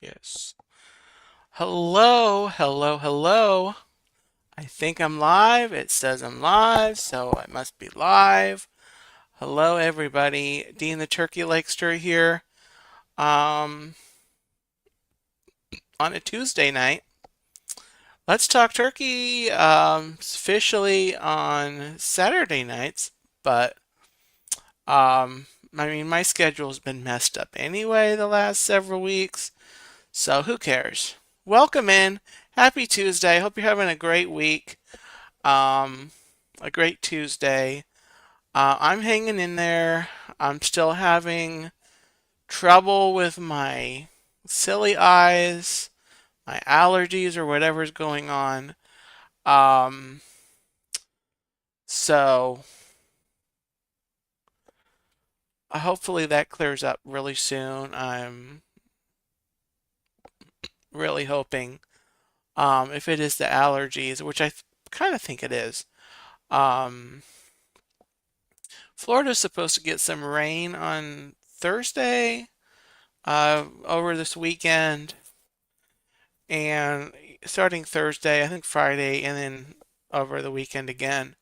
Yes. Hello, hello, hello. I think I'm live. It says I'm live, so I must be live. Hello, everybody. Dean the Turkey Lakester here. Um, on a Tuesday night. Let's talk turkey. Officially on Saturday nights, but I mean, my schedule's been messed up anyway the last several weeks. So who cares? Welcome in. Happy Tuesday. Hope you're having a great week. Um, a great Tuesday. I'm hanging in there. I'm still having trouble with my silly eyes, my allergies, or whatever's going on. Um, so hopefully that clears up really soon. I'm really hoping. If it is the allergies, which I kind of think it is. Um, Florida's supposed to get some rain on Thursday, over this weekend, and starting Thursday, I think Friday, and then over the weekend again.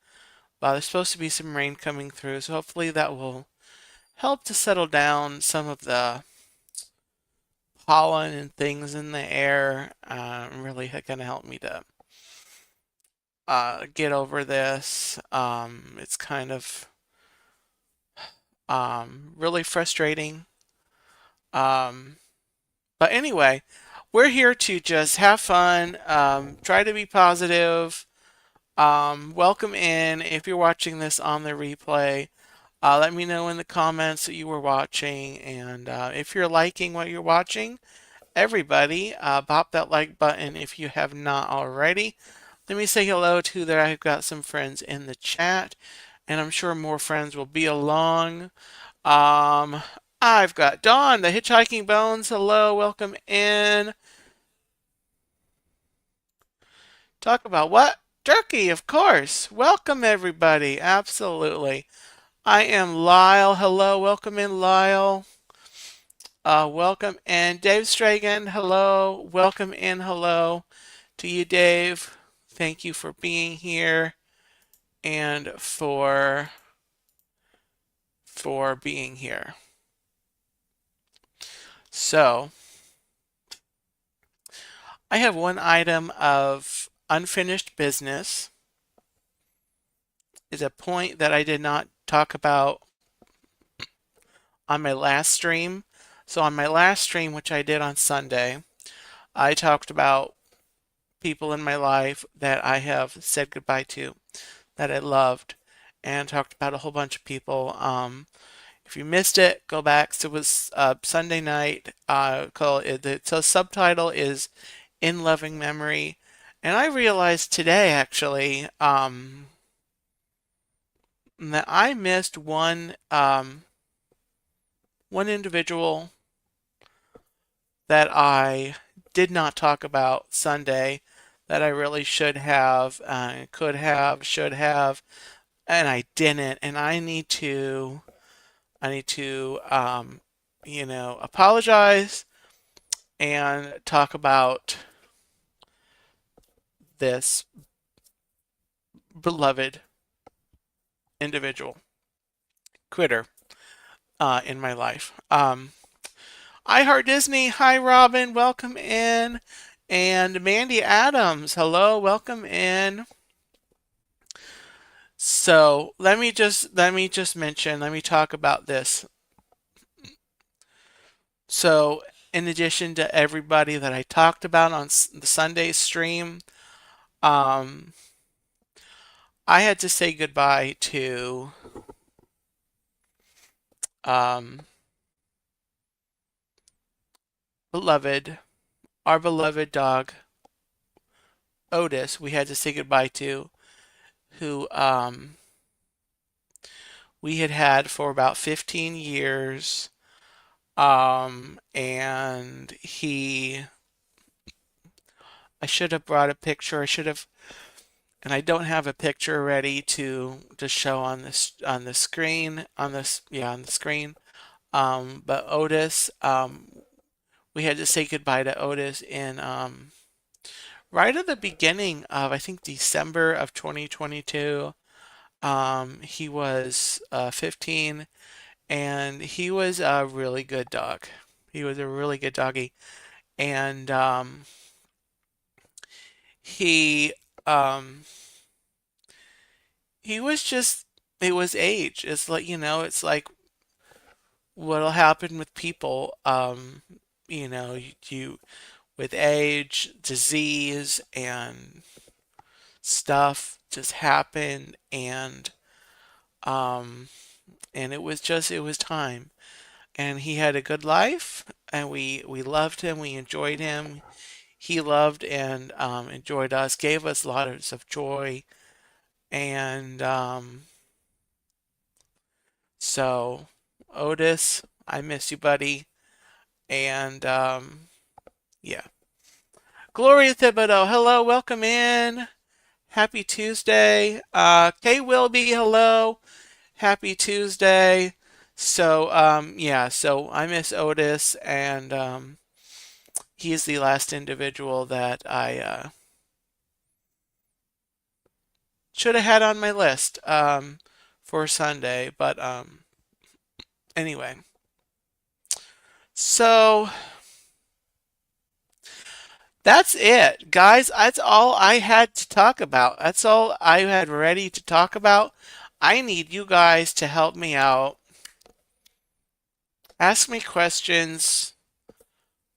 There's supposed to be some rain coming through, so hopefully that will help to settle down some of the pollen and things in the air. Really going to help me to get over this. It's kind of really frustrating. Um, but anyway, we're here to just have fun, try to be positive. Welcome in. If you're watching this on the replay, let me know in the comments that you were watching. And if you're liking what you're watching, everybody, pop that like button if you have not already. Let me say hello to that. I've got some friends in the chat, and I'm sure more friends will be along. Um, I've got Dawn, the Hitchhiking Bones. Hello, welcome in. Talk about what? Turkey, of course. Welcome, everybody. Absolutely. I am Lyle. Hello, welcome in, Lyle. Welcome in, Dave Stragan. Hello, welcome in. Hello to you, Dave. Thank you for being here and for being here. So, I have one item of unfinished business. Is a point that I did not talk about on my last stream. So on my last stream, which I did on Sunday, I talked about people in my life that I have said goodbye to, that I loved, and talked about a whole bunch of people. If you missed it, go back. So it was Sunday night. The subtitle is "In Loving Memory," and I realized today actually that I missed one individual that I did not talk about Sunday that I really should have, could have, should have, and I didn't. And I need to apologize and talk about this beloved individual critter in my life. I Heart Disney. Hi, Robin. Welcome in. And Mandy Adams. Hello. Welcome in. So let me talk about this. So in addition to everybody that I talked about on the Sunday stream, um, I had to say goodbye to um, beloved, our beloved dog Otis. We had to say goodbye to, who we had had for about 15 years. And I should have brought a picture. I should have, and I don't have a picture ready to show on the screen on the screen. But Otis we had to say goodbye to Otis in right at the beginning of, I think, December of 2022. He was 15, and he was a really good dog. He was a really good doggy, and he um, he was just, it was age. It's like, it's like what'll happen with people. You with age, disease, and stuff just happened, um, and it was time. And he had a good life, and we loved him, we enjoyed him. He loved and enjoyed us, gave us lots of joy, and so Otis, I miss you, buddy, and yeah. Gloria Thibodeau, hello, welcome in. Happy Tuesday. Kay Wilby, hello. Happy Tuesday. So, yeah, so I miss Otis, and he's the last individual that I should have had on my list for Sunday. But anyway, so that's it, guys. That's all I had to talk about. That's all I had ready to talk about. I need you guys to help me out. Ask me questions.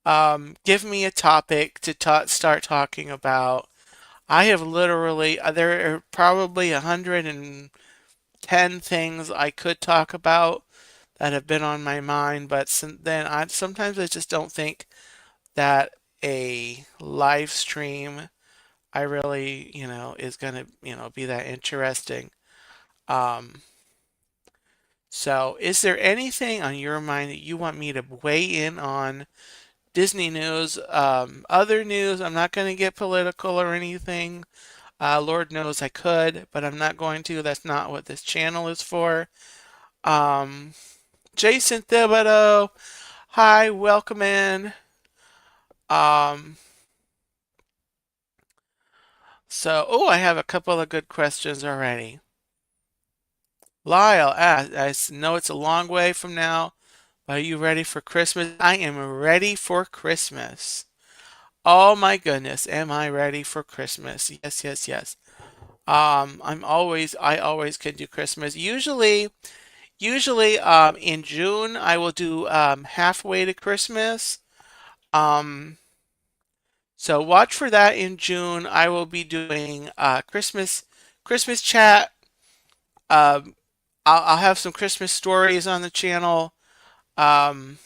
Give me a topic to start talking about. I have literally, there are probably 110 things I could talk about that have been on my mind, but then sometimes I just don't think that a live stream I really, is gonna, be that interesting. Um, so is there anything on your mind that you want me to weigh in on? Disney news, other news. I'm not going to get political or anything. Lord knows I could, but I'm not going to. That's not what this channel is for. Um, Jason Thibodeau, hi, welcome in. Um, oh, I have a couple of good questions already. Lyle, I know it's a long way from now, but are you ready for Christmas? I am ready for Christmas. Oh my goodness, am I ready for Christmas? Yes, yes, yes. I always can do Christmas. Usually, in June I will do halfway to Christmas. Um, so watch for that in June. I will be doing Christmas chat. Um, I'll have some Christmas stories on the channel. Um,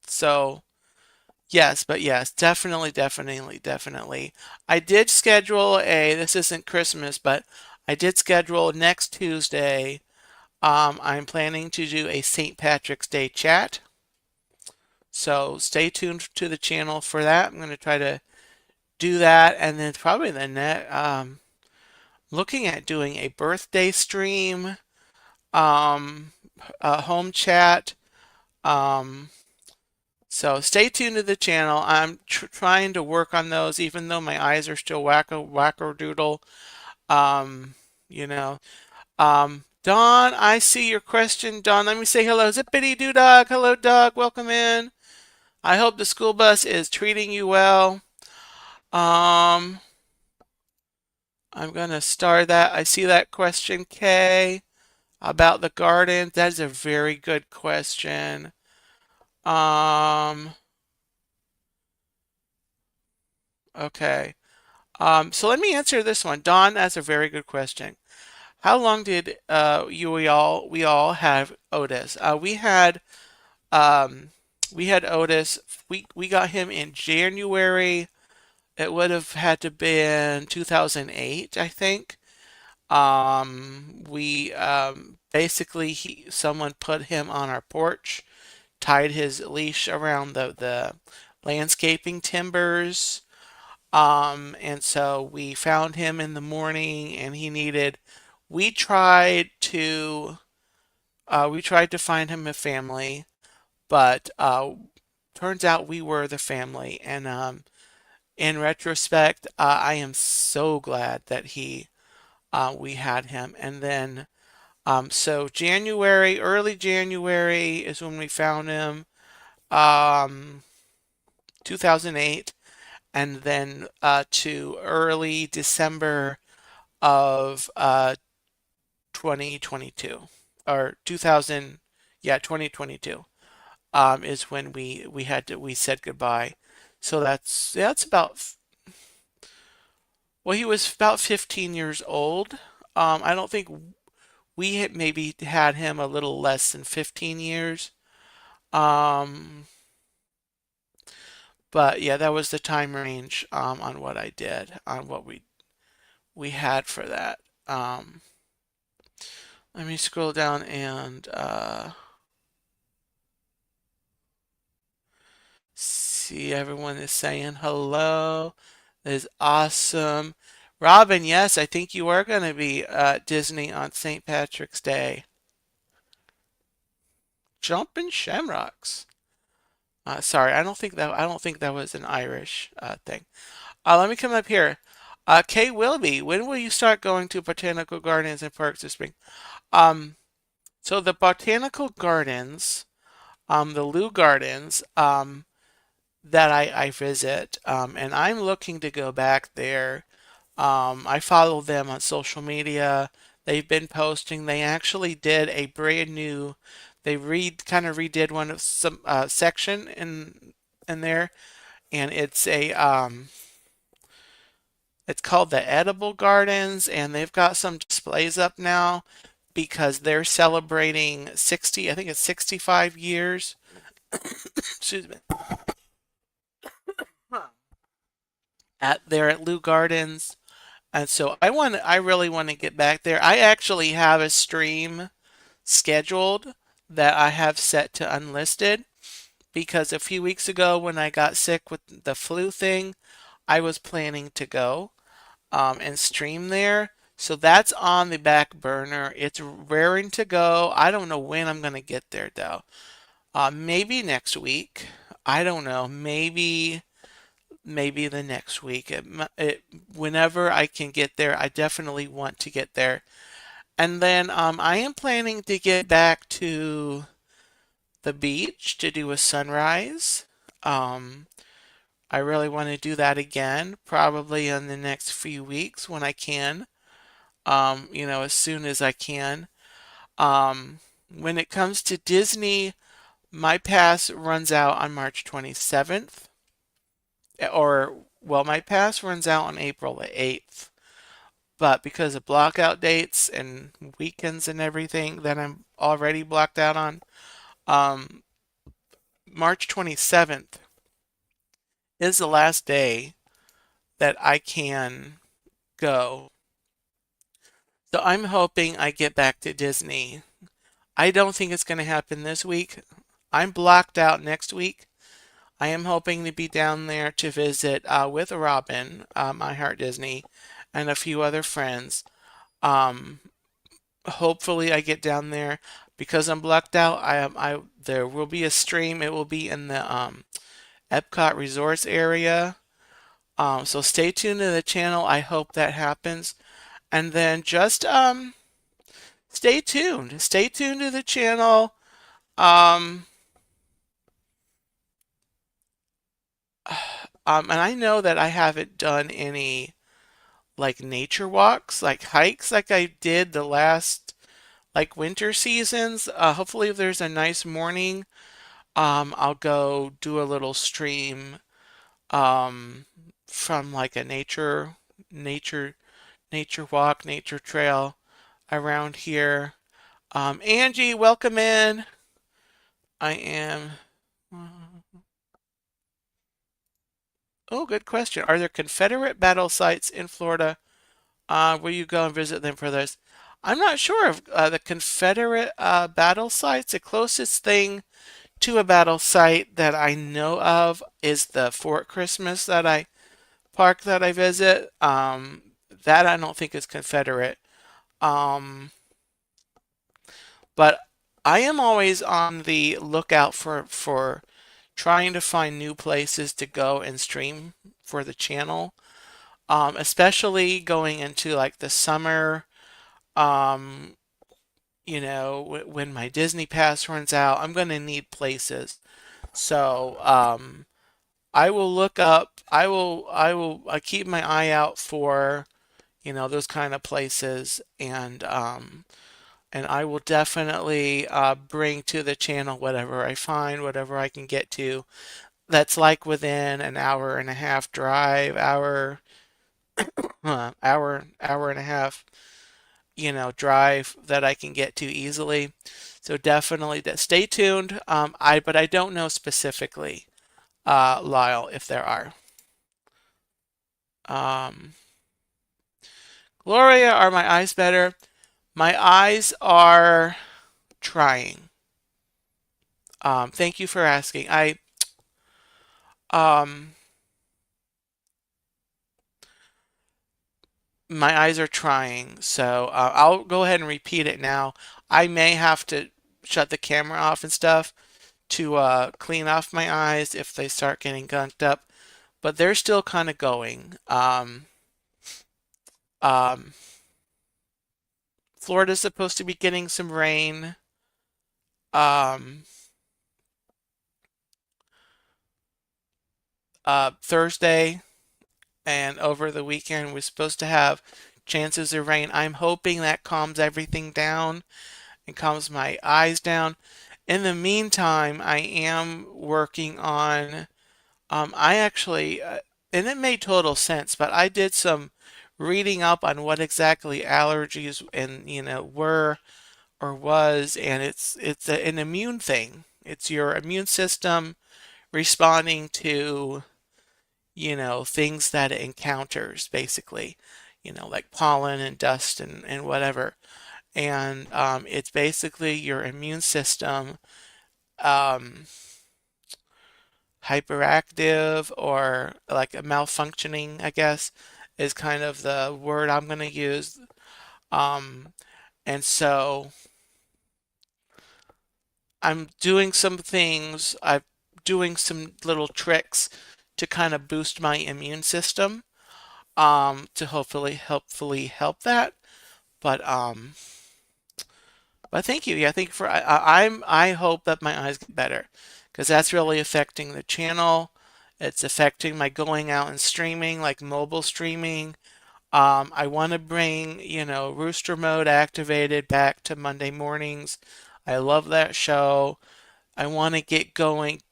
so yes, but yes, definitely. I did schedule this isn't Christmas, but I did schedule next Tuesday. I'm planning to do a St. Patrick's Day chat. So stay tuned to the channel for that. I'm going to try to do that, and then probably the next, looking at doing a birthday stream, um, a home chat. Um, so stay tuned to the channel. I'm trying to work on those, even though my eyes are still wacko doodle. Um, you know. Dawn, I see your question. Dawn, let me say hello. Zippity doo dog. Hello, Doug. Welcome in. I hope the school bus is treating you well. Um, I'm gonna star that. I see that question, Kay, about the garden. That is a very good question. Um, okay. So let me answer this one. Dawn, that's a very good question. How long did we all have Otis? Um we had Otis. We got him in January. It would have had to been 2008, I think. We basically someone put him on our porch, tied his leash around the landscaping timbers. And so we found him in the morning, and he needed. We tried to we tried to find him a family, but turns out we were the family. And in retrospect, I am so glad that we had him. And then so January, early January is when we found him. Um, 2008, and then to early December of 2022 or 2000, yeah, 2022 is when we said goodbye. So that's about, well, he was about 15 years old. I don't think we had maybe had him a little less than 15 years. Um, but yeah, that was the time range on what I did, on what we had for that. Um, Let me scroll down and see, everyone is saying hello. That is awesome. Robin, yes, I think you are going to be at Disney on St. Patrick's Day. Jumpin' Shamrocks. Sorry, I don't think that was an Irish thing. Let me come up here. Kay Wilby, when will you start going to botanical gardens and parks this spring? Um, so the botanical gardens, the Lou Gardens, that I visit, and I'm looking to go back there. I follow them on social media. They've been posting. They actually did a brand new. They kind of redid one of some section in there, and it's called the Edible Gardens, and they've got some displays up now because they're celebrating 60. I think it's 65 years. Excuse me. At there at Lou Gardens. And so I really want to get back there. I actually have a stream scheduled that I have set to unlisted because a few weeks ago when I got sick with the flu thing, I was planning to go and stream there. So that's on the back burner. It's raring to go. I don't know when I'm going to get there though. Maybe next week. I don't know. Maybe the next week. Whenever I can get there, I definitely want to get there. And then I am planning to get back to the beach to do a sunrise. Um, I really want to do that again, probably in the next few weeks when I can. As soon as I can. When it comes to Disney, my pass runs out on March 27th. Or, well, my pass runs out on April the 8th. But because of blockout dates and weekends and everything that I'm already blocked out on, um, March 27th is the last day that I can go. So I'm hoping I get back to Disney. I don't think it's going to happen this week. I'm blocked out next week. I am hoping to be down there to visit with Robin, I Heart Disney, and a few other friends. Um, Hopefully I get down there because I'm blocked out. I there will be a stream. It will be in the Epcot Resorts area. So stay tuned to the channel. I hope that happens. And then just stay tuned. Stay tuned to the channel. Um, and I know that I haven't done any like nature walks, like hikes like I did the last like winter seasons. Hopefully if there's a nice morning, I'll go do a little stream um, from like a nature nature walk, nature trail around here. Angie, welcome in. I am. Oh, good question. Are there Confederate battle sites in Florida? Will you go and visit them for those? I'm not sure of the Confederate battle sites. The closest thing to a battle site that I know of is the Fort Christmas park that I visit. That I don't think is Confederate. Um, but I am always on the lookout for trying to find new places to go and stream for the channel, especially going into like the summer. Um, when my Disney pass runs out, I'm going to need places. So I will look up. I keep my eye out for those kind of places, and I will definitely bring to the channel whatever I find, whatever I can get to. That's like within an hour and a half drive, hour and a half, drive that I can get to easily. So definitely stay tuned. But I don't know specifically, Lyle, if there are. Um, Gloria, are my eyes better? My eyes are trying. Thank you for asking. Um, my eyes are trying, so I'll go ahead and repeat it now. I may have to shut the camera off and stuff to clean off my eyes if they start getting gunked up, but they're still kind of going. Um, Florida's supposed to be getting some rain. Um, Thursday and over the weekend, we're supposed to have chances of rain. I'm hoping that calms everything down and calms my eyes down. In the meantime, I am working on, I actually, and it made total sense, but I did some reading up on what exactly allergies and, were or was, and it's an immune thing. It's your immune system responding to, things that it encounters, basically, like pollen and dust and whatever. And it's basically your immune system um, hyperactive or like a malfunctioning, I guess, is kind of the word I'm going to use. Um, and so I'm doing some things, I'm doing some little tricks to kind of boost my immune system to hopefully help that. But thank you. Yeah, thank you for I hope that my eyes get better because that's really affecting the channel. It's affecting my going out and streaming, like mobile streaming. I want to bring, Rooster Mode Activated back to Monday mornings. I love that show. I want to get going,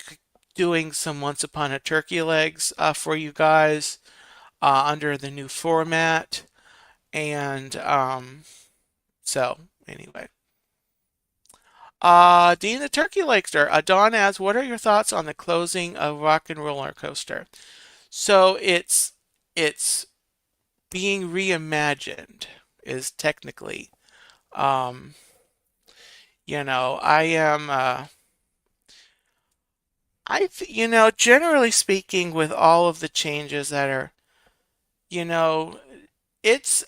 doing some Once Upon a Turkey Legs for you guys under the new format. And so, anyway. Dean the Turkey Leggster. Don asks, what are your thoughts on the closing of Rock and Roller Coaster? So it's being reimagined is technically. Um, I am generally speaking with all of the changes that are, you know,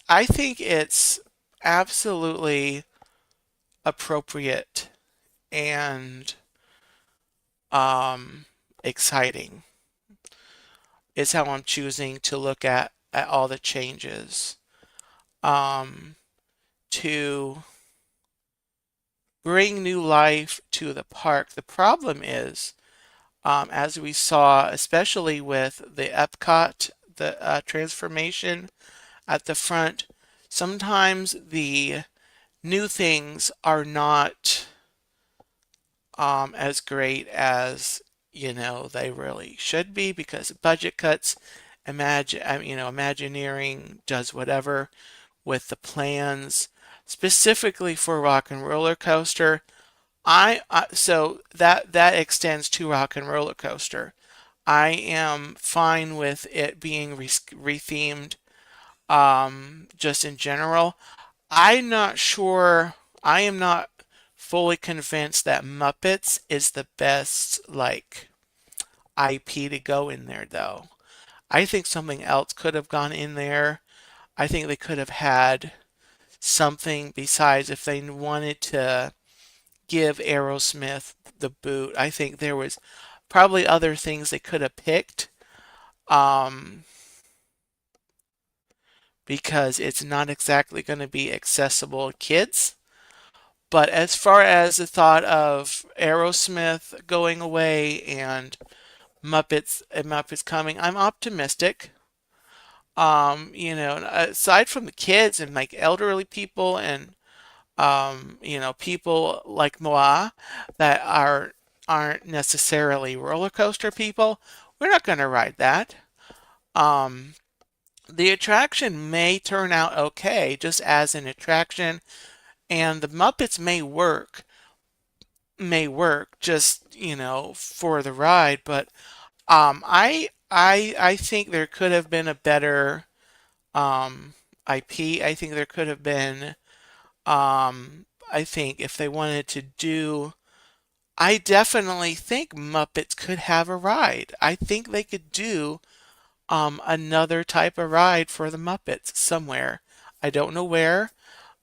I think it's absolutely appropriate and um exciting is how I'm choosing to look at all the changes um to bring new life to the park. The problem is, as we saw, especially with the Epcot, the transformation at the front, sometimes the new things are not as great as they really should be because of budget cuts. Imagineering does whatever with the plans, specifically for Rock and Roller Coaster. So that extends to Rock and Roller Coaster. I am fine with it being rethemed, just in general. I'm not sure. I am not fully convinced that Muppets is the best like IP to go in there though. I think something else could have gone in there. I think they could have had something besides if they wanted to give Aerosmith the boot. I think probably other things they could have picked, um, because it's not exactly going to be accessible to kids. But as far as the thought of Aerosmith going away and Muppets coming, I'm optimistic. Aside from the kids and like elderly people and people like moi that aren't necessarily roller coaster people, we're not going to ride that. Um, the attraction may turn out okay, just as an attraction, and the Muppets may work just for the ride, but I think there could have been a better IP. I think there could have been I think if they wanted to do, I definitely think Muppets could have a ride. I think they could do another type of ride for the Muppets somewhere. I don't know where.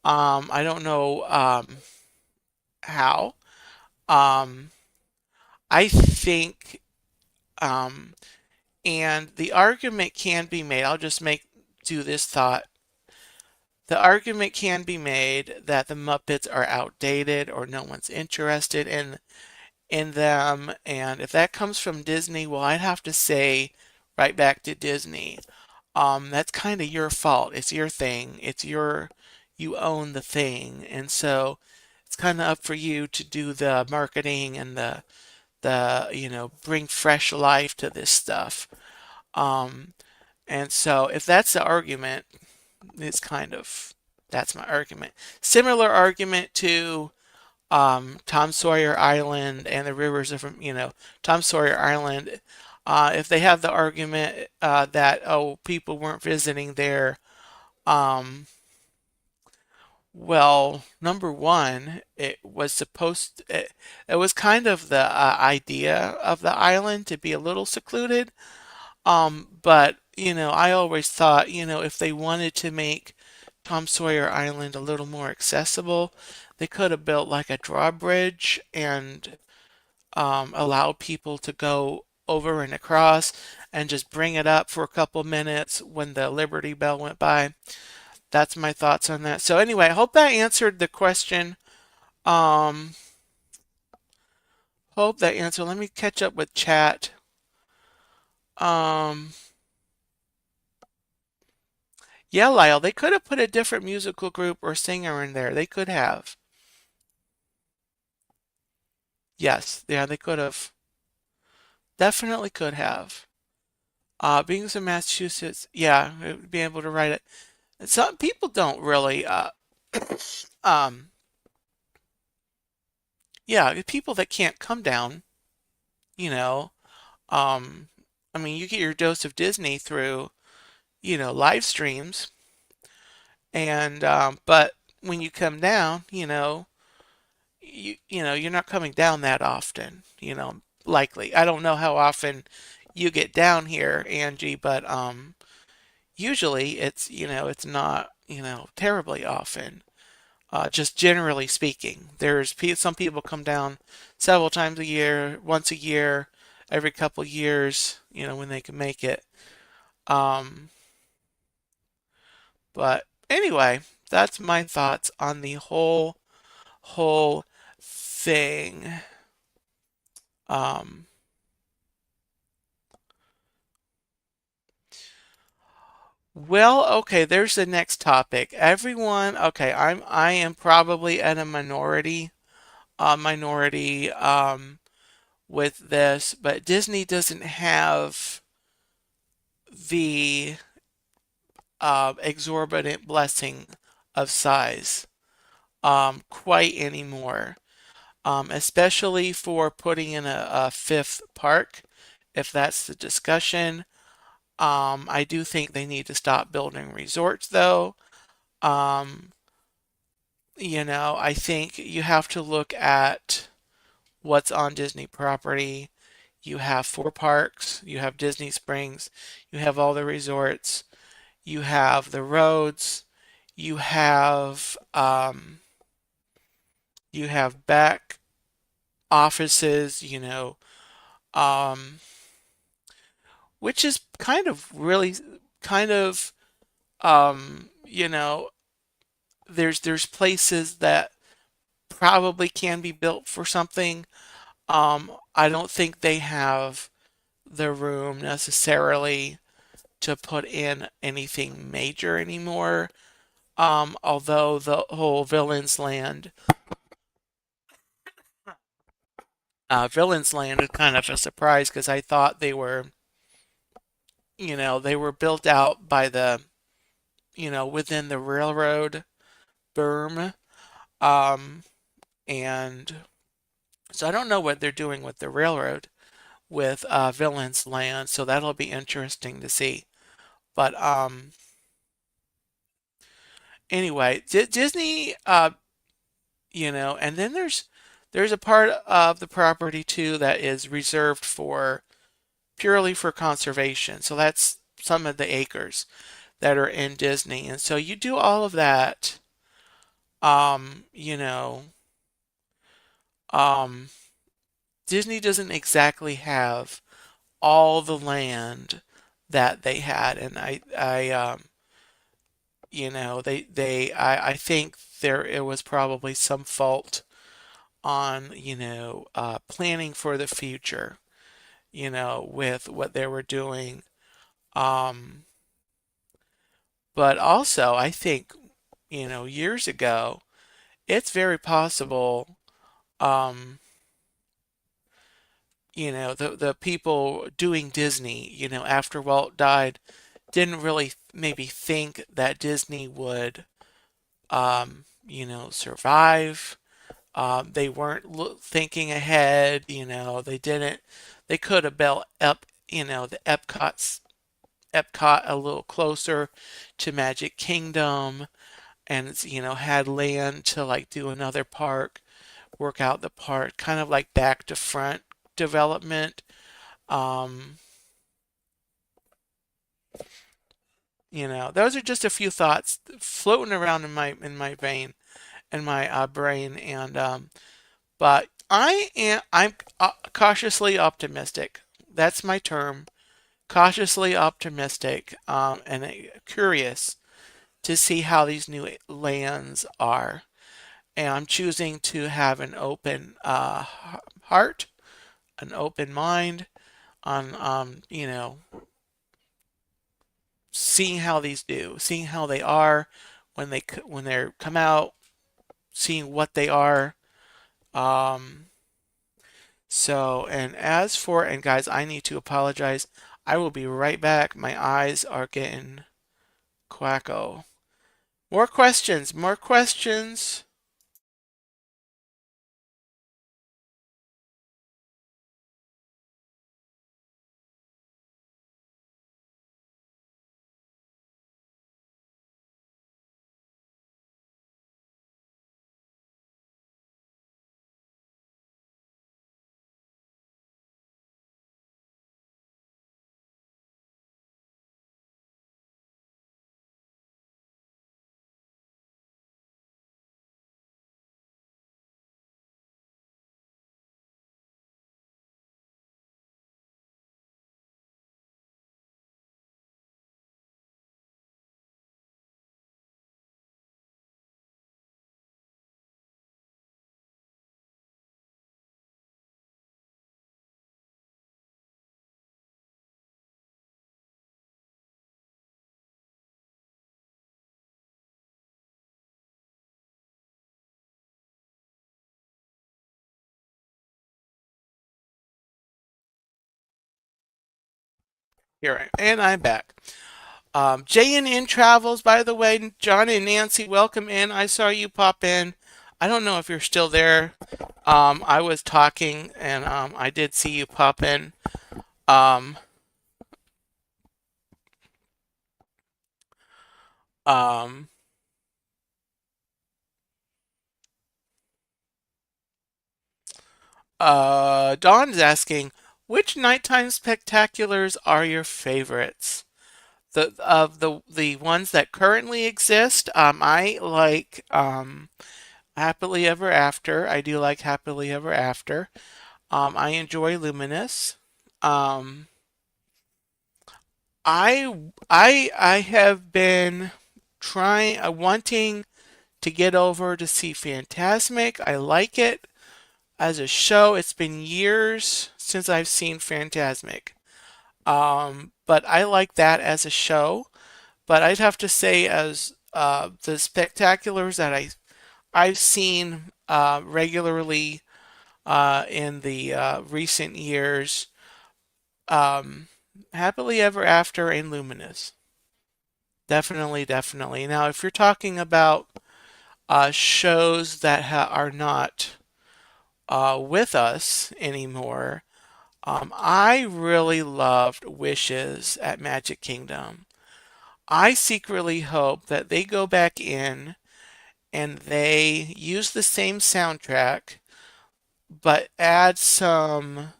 I don't know how. Um, I think, um, and the argument can be made. I'll just do this thought. The argument can be made that the Muppets are outdated or no one's interested in them. And if that comes from Disney, well, I'd have to say right back to Disney. That's kind of your fault. It's your thing. You own the thing. And so it's kind of up for you to do the marketing and bring fresh life to this stuff. Um, and so if that's the argument, it's that's my argument. Similar argument to Tom Sawyer Island and the rivers of, Tom Sawyer Island. If they have the argument that, oh, people weren't visiting there, um, well, number one, it was kind of the idea of the island to be a little secluded. But, I always thought, if they wanted to make Tom Sawyer Island a little more accessible, they could have built like a drawbridge and allow people to go over and across and just bring it up for a couple minutes when the Liberty Bell went by. That's my thoughts on that. So anyway, I hope that answered the question. Um, hope that answered. Let me catch up with chat. Um, yeah, Lyle, they could have put a different musical group or singer in there. They could have. Yes, yeah, they could have. Definitely could have. Being from Massachusetts, yeah, be able to write it. Some people don't really, um, yeah, people that can't come down, you know, um, I mean, you get your dose of Disney through, live streams, and but when you come down, you're not coming down that often, likely. I don't know how often you get down here, Angie, but usually it's not, terribly often. Just generally speaking, some people come down several times a year, once a year, every couple years, when they can make it. Um, but anyway, that's my thoughts on the whole thing. Um, well, okay, there's the next topic. Everyone, okay, I am probably at a minority with this, but Disney doesn't have the exorbitant blessing of size quite anymore, especially for putting in a fifth park, if that's the discussion. I do think they need to stop building resorts, though. Um, I think you have to look at what's on Disney property. You have four parks, you have Disney Springs, you have all the resorts, you have the roads, you have back offices, um, which is kind of really kind of you know, there's places that probably can be built for something. I don't think they have the room necessarily to put in anything major anymore. Although the whole Villains Land is kind of a surprise because I thought they were, they were built out by within the railroad berm. Um, and so I don't know what they're doing with the railroad with Villains Land, so that'll be interesting to see. But anyway, Disney, and then there's a part of the property too that is reserved for purely for conservation. So that's some of the acres that are in Disney. And so you do all of that, um, you know, um, Disney doesn't exactly have all the land that they had, and I think there it was probably some fault on planning for the future, with what they were doing. Um, but also, I think years ago, it's very possible. Um, the people doing Disney, after Walt died, didn't really maybe think that Disney would, survive. They weren't thinking ahead. They didn't. They could have built up, the Epcot a little closer to Magic Kingdom, and had land to like do another park, work out the park, kind of like back to front development. Um, those are just a few thoughts floating around in my vein in my brain, and but I'm cautiously optimistic. That's my term, cautiously optimistic, and curious to see how these new lands are. And I'm choosing to have an open heart, an open mind on seeing how these do, seeing how they are when they're come out, seeing what they are. Um, and guys, I need to apologize. I will be right back. My eyes are getting quacko. More questions, more questions. And I'm back. J&N Travels, by the way, John and Nancy, welcome in. I saw you pop in. I don't know if you're still there. I was talking and I did see you pop in. Um, um, Dawn's asking, which nighttime spectaculars are your favorites? The ones that currently exist, I like Happily Ever After. I do like Happily Ever After. I enjoy Luminous. Um, I have been trying, wanting to get over to see Fantasmic. I like it as a show. It's been years since I've seen Fantasmic. But I like that as a show. But I'd have to say, as the spectaculars that I've seen regularly in the recent years, um, Happily Ever After and Luminous. Definitely, definitely. Now, if you're talking about shows that are not with us anymore, I really loved Wishes at Magic Kingdom. I secretly hope that they go back in and they use the same soundtrack, but add some,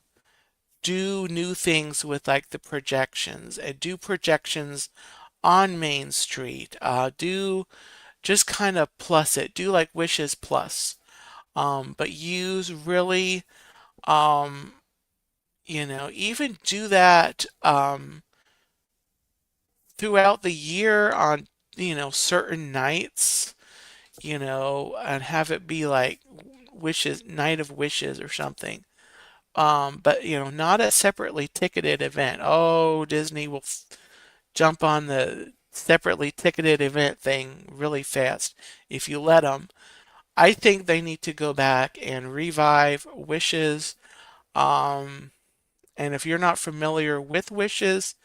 do new things with like the projections and do projections on Main Street. Do just kind of plus it. Do like Wishes Plus. But use really, um, even do that throughout the year on, certain nights, and have it be like Wishes, Night of Wishes or something. But not a separately ticketed event. Oh, Disney will jump on the separately ticketed event thing really fast if you let them. I think they need to go back and revive Wishes. Um, and if you're not familiar with Wishes,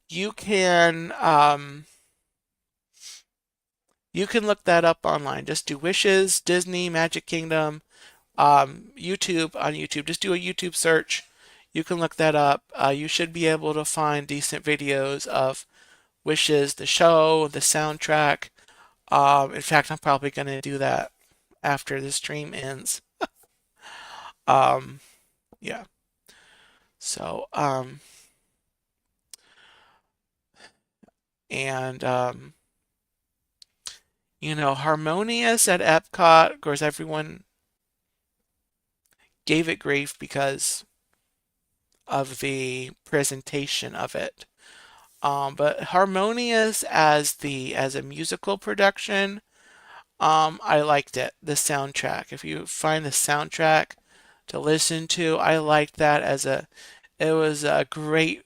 you can um, you can look that up online. Just do Wishes, Disney, Magic Kingdom, YouTube on YouTube. Just do a YouTube search. You can look that up. You should be able to find decent videos of Wishes, the show, the soundtrack. In fact, I'm probably going to do that after the stream ends. Um, yeah. So, and Harmonious at Epcot. Of course, everyone gave it grief because of the presentation of it. But Harmonious as a musical production, I liked it. The soundtrack. If you find the soundtrack to listen to, I liked that it was a great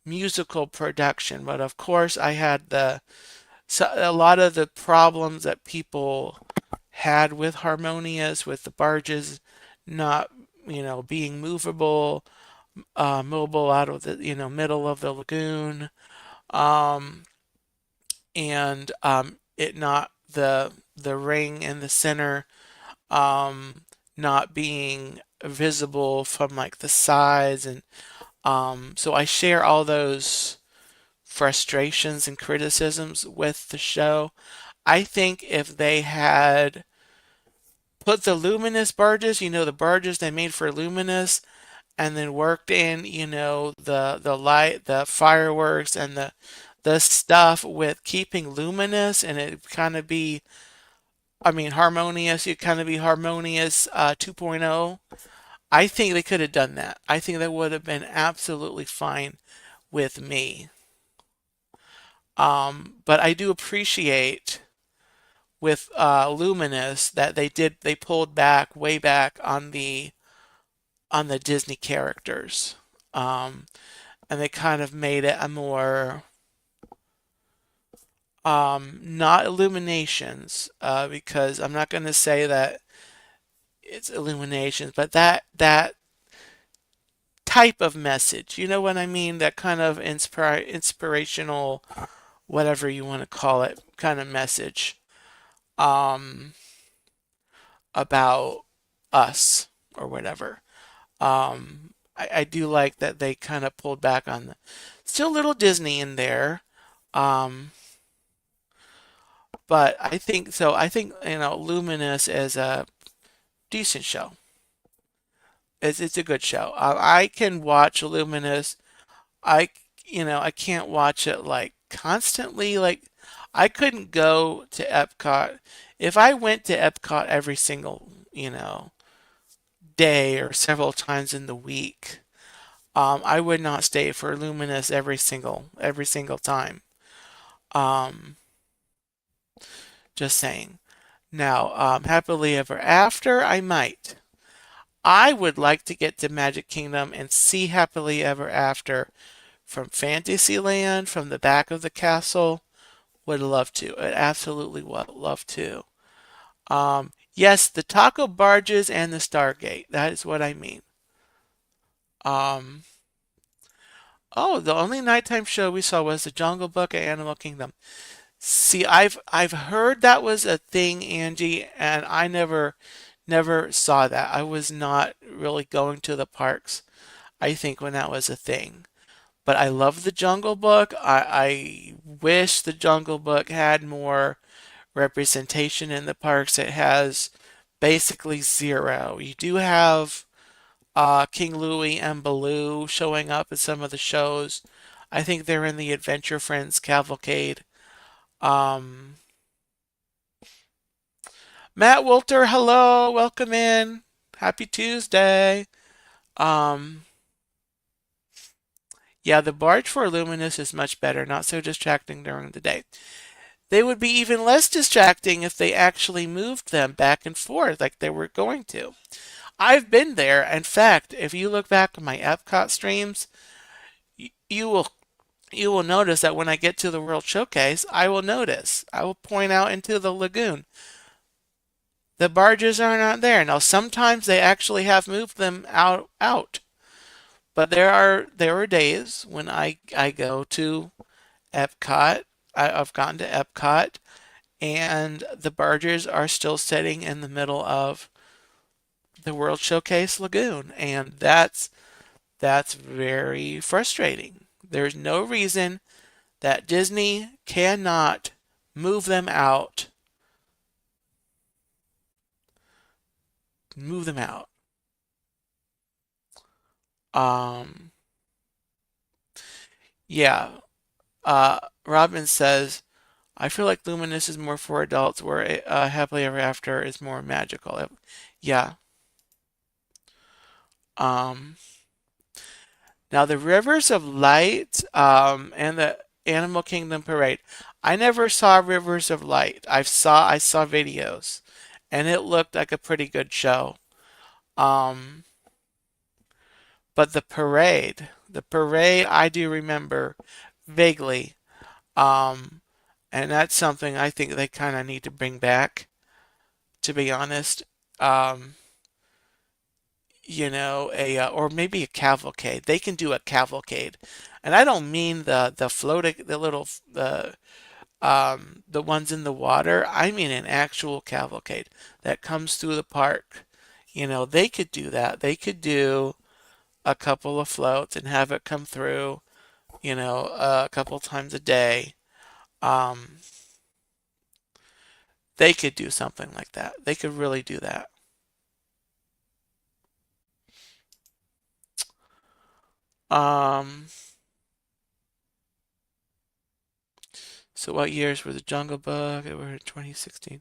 musical production. But of course, I had a lot of the problems that people had with Harmonious, with the barges not, being mobile out of the, middle of the lagoon, um, and it not the ring in the center, um, not being visible from like the sides, and so I share all those frustrations and criticisms with the show. I think if they had put the Luminous barges, the barges they made for Luminous, and then worked in, the light, the fireworks, and the stuff with keeping Luminous, and it kind of be, I mean, Harmonious, it kind of be Harmonious 2.0. I think they could have done that. I think that would have been absolutely fine with me. But I do appreciate with Luminous that they pulled back way back on the Disney characters. Um, and they kind of made it a more not Illuminations, because I'm not going to say that it's Illuminations, but that type of message. You know what I mean? That kind of inspirational, whatever you want to call it, kind of message um, about us or whatever. I do like that they kind of pulled back on still a little Disney in there. Um, but I think so. I think Luminous is a decent show. It's a good show. I can watch Luminous. I I can't watch it like constantly. Like I couldn't go to Epcot if I went to Epcot every single day or several times in the week. I would not stay for Luminous every single time. Um, just saying. Now, Happily Ever After, I might. I would like to get to Magic Kingdom and see Happily Ever After from Fantasyland, from the back of the castle. Would love to. I'd absolutely would love to. Yes, the taco barges and the Stargate. That is what I mean. Um, oh, the only nighttime show we saw was the Jungle Book at Animal Kingdom. See, I've heard that was a thing, Angie, and I never saw that. I was not really going to the parks, I think, when that was a thing. But I love the Jungle Book. I wish the Jungle Book had more representation in the parks. It has basically zero. You do have King Louie and Baloo showing up at some of the shows. I think they're in the Adventure Friends Cavalcade. Um, Matt Wolter, hello, welcome in. Happy Tuesday. Um, yeah, the barge for Luminous is much better, not so distracting during the day. They would be even less distracting if they actually moved them back and forth like they were going to. I've been there. In fact, if you look back at my Epcot streams, you will notice that when I get to the World Showcase, I will point out into the lagoon. The barges are not there. Now sometimes they actually have moved them out. But there are days when I go to Epcot. I've gone to Epcot and the barges are still sitting in the middle of the World Showcase Lagoon, and that's very frustrating. There's no reason that Disney cannot move them out. Move them out. Um, yeah. Robin says, I feel like Luminous is more for adults, where Happily Ever After is more magical. Yeah. Um, Now the Rivers of Light and the Animal Kingdom Parade. I never saw Rivers of Light. I saw videos, and it looked like a pretty good show. Um, but the parade, I do remember vaguely. Um, and that's something I think they kind of need to bring back, to be honest. Um, or maybe a cavalcade. They can do a cavalcade, and I don't mean the floating, the ones in the water. I mean an actual cavalcade that comes through the park. They could do that. They could do a couple of floats and have it come through, a couple times a day. Um, they could do something like that. They could really do that. Um, so what years were the Jungle Book? It were in 2016.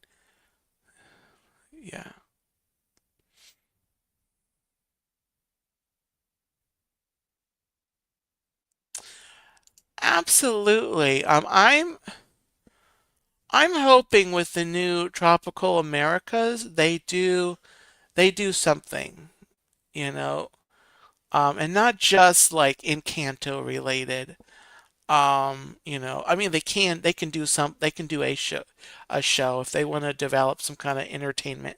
Yeah. Absolutely. I'm hoping with the new Tropical Americas they do something, you know, and not just like Encanto related. I mean they can do a show if they want to develop some kind of entertainment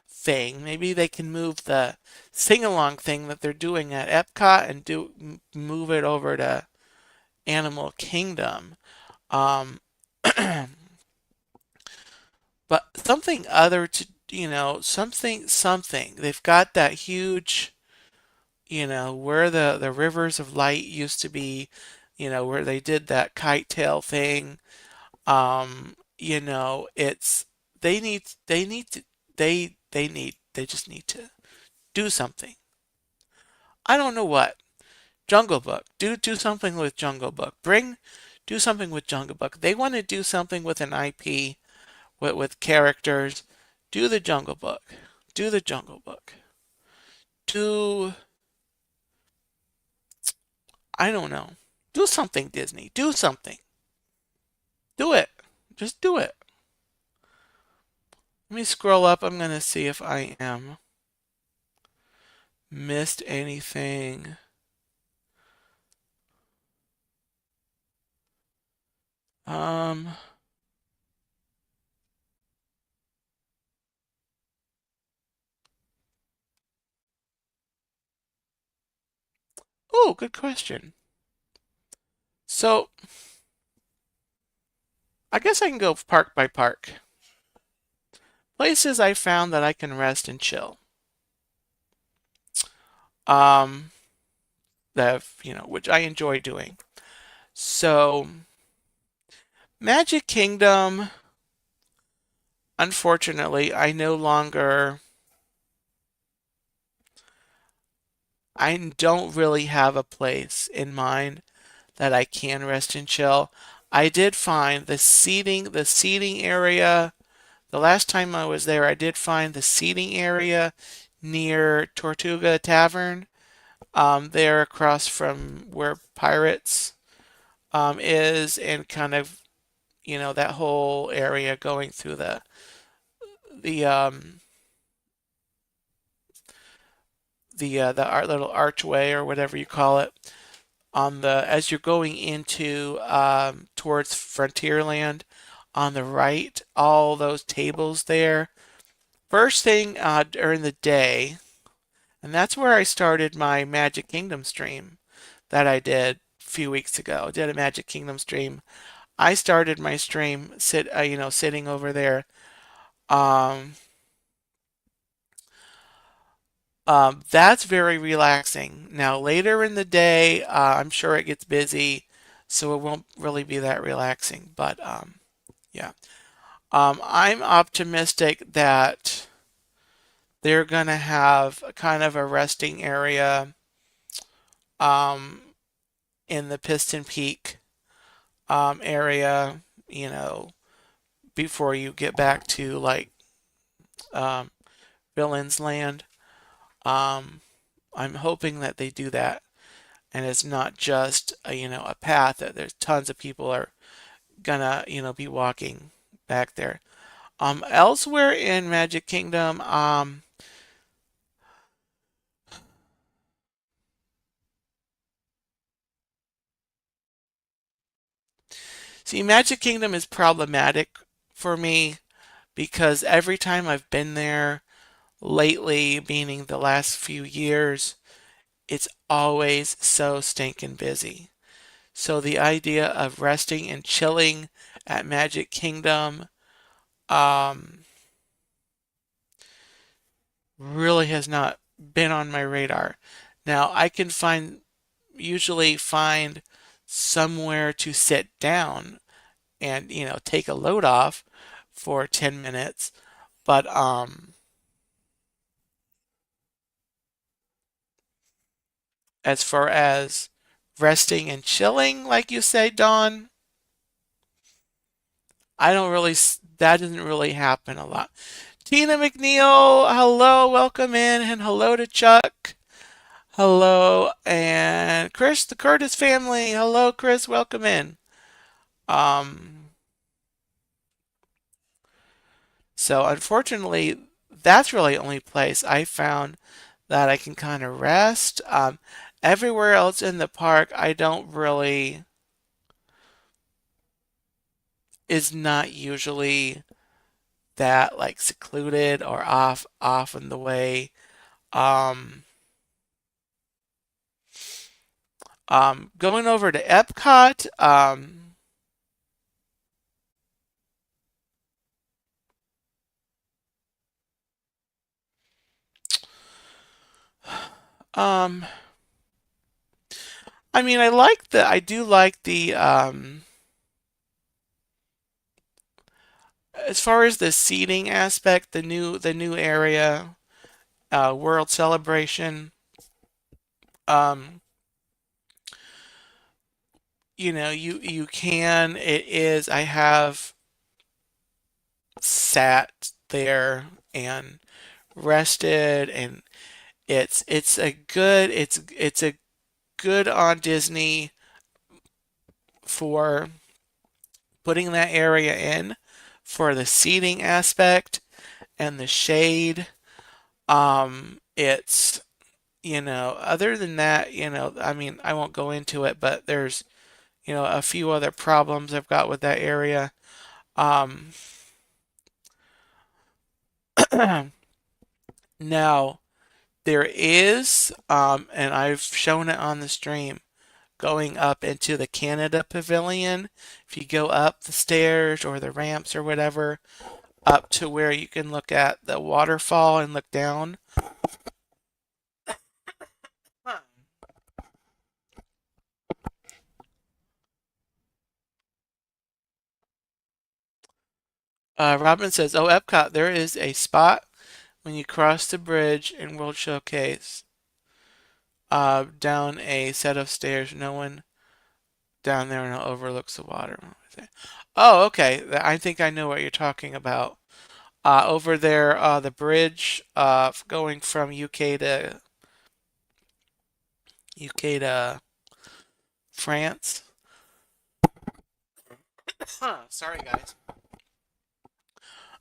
thing. Maybe they can move the sing along thing that they're doing at Epcot and move it over to Animal Kingdom. Um, but something other to something. They've got that huge, where the rivers of light used to be, where they did that kite tail thing. It's they just need to do something. I don't know what. Jungle Book. Do something with Jungle Book. Do something with Jungle Book. They want to do something with an IP, with characters. Do the Jungle Book. Do the Jungle Book. Do I don't know. Do something, Disney. Do something. Do it. Just do it. Let me scroll up. I'm going to see if I am missed anything. Um, oh, good question. So, I guess I can go park by park. Places I found that I can rest and chill. Um, that, which I enjoy doing. So, Magic Kingdom, unfortunately, I don't really have a place in mind that I can rest and chill. I did find the seating area. The last time I was there, I did find the seating area near Tortuga Tavern, there across from where Pirates is, and kind of, that whole area going through the um, the little archway or whatever you call it on the as you're going into towards Frontierland on the right, all those tables there. First thing during the day, and that's where I started my Magic Kingdom stream that I did a few weeks ago. I did a Magic Kingdom stream. I started my stream sitting over there. Um, that's very relaxing. Now later in the day, I'm sure it gets busy, so it won't really be that relaxing. But yeah, I'm optimistic that they're gonna have a kind of a resting area um, in the Piston Peak area, you know, before you get back to like um, Villains Land. Um, I'm hoping that they do that, and it's not just a path that there's tons of people are gonna be walking back there. Elsewhere in Magic Kingdom, see, Magic Kingdom is problematic for me because every time I've been there lately, meaning the last few years, it's always so stinking busy. So the idea of resting and chilling at Magic Kingdom um, really has not been on my radar. Now I can usually find somewhere to sit down and take a load off for 10 minutes, but as far as resting and chilling, like you say, Dawn, I don't really, that doesn't really happen a lot. Tina McNeil, hello, welcome in, and hello to Chuck. Hello, and Chris, the Curtis family. Hello, Chris, welcome in. Um, so unfortunately, that's really the only place I found that I can kind of rest. Everywhere else in the park, I don't really, is not usually that like secluded or off in the way. Um, Going over to Epcot, um, I mean, I do like as far as the seating aspect, the new area, World Celebration. Um, you can. It is. I have sat there and rested, and it's a good on Disney for putting that area in for the seating aspect and the shade. It's, other than that, I mean, I won't go into it, but there's, a few other problems I've got with that area. Um, Now, there is, and I've shown it on the stream, going up into the Canada Pavilion. If you go up the stairs or the ramps or whatever, up to where you can look at the waterfall and look down. Robin says, "Oh, Epcot, there is a spot when you cross the bridge in World Showcase, down a set of stairs. No one down there and it overlooks the water." Oh, okay. I think I know what you're talking about. Over there, the bridge, going from UK to France. Sorry, guys.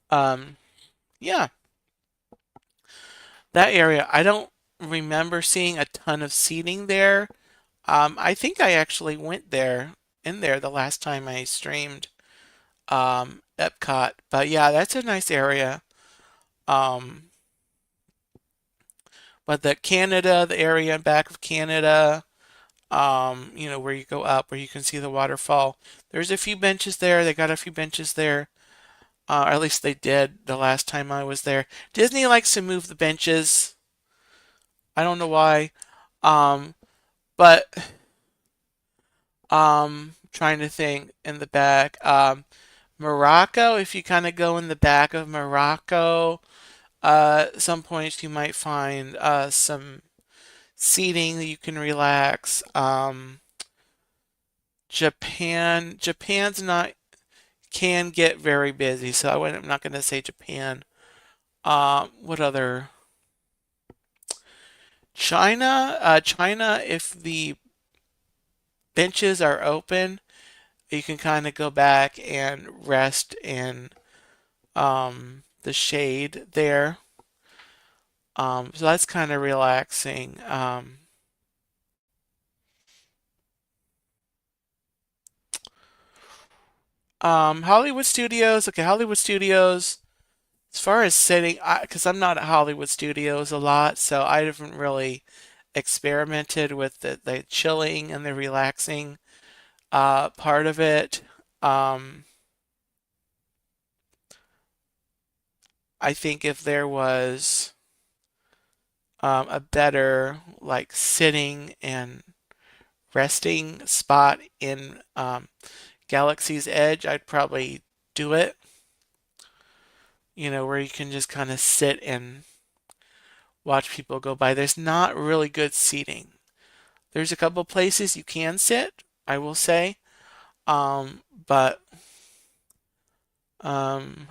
Um, yeah, that area. I don't remember seeing a ton of seating there. I think I actually went in there the last time I streamed Epcot. But yeah, that's a nice area. Um, but the area in back of Canada, where you go up, where you can see the waterfall. There's a few benches there. They got a few benches there. Or at least they did the last time I was there. Disney likes to move the benches. I don't know why. Um, but trying to think in the back. Morocco, if you kind of go in the back of Morocco, some points you might find some seating that you can relax. Japan's not can get very busy, so I'm not going to say Japan. What other? China, if the benches are open, you can kind of go back and rest in the shade there. So that's kind of relaxing. Hollywood Studios. Okay, Hollywood Studios. As far as sitting, because I'm not at Hollywood Studios a lot, so I haven't really experimented with the chilling and the relaxing part of it. Um, I think if there was a better like sitting and resting spot in Galaxy's Edge, I'd probably do it. Where you can just kind of sit and watch people go by. There's not really good seating. There's a couple places you can sit, I will say, but um,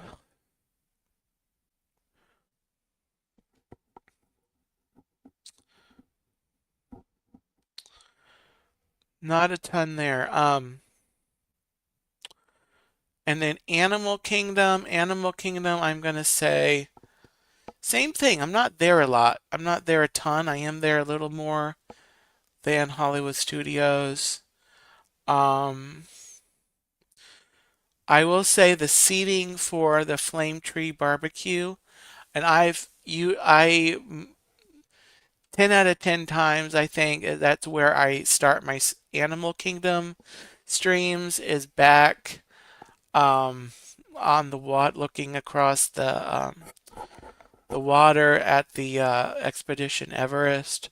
not a ton there. And then Animal Kingdom, I'm gonna say same thing. I'm not there a lot. I'm not there a ton. I am there a little more than Hollywood Studios. Um, I will say the seating for the Flame Tree Barbecue, and I 10 out of 10 times I think that's where I start my Animal Kingdom streams is back um, on the looking across the water at the Expedition Everest.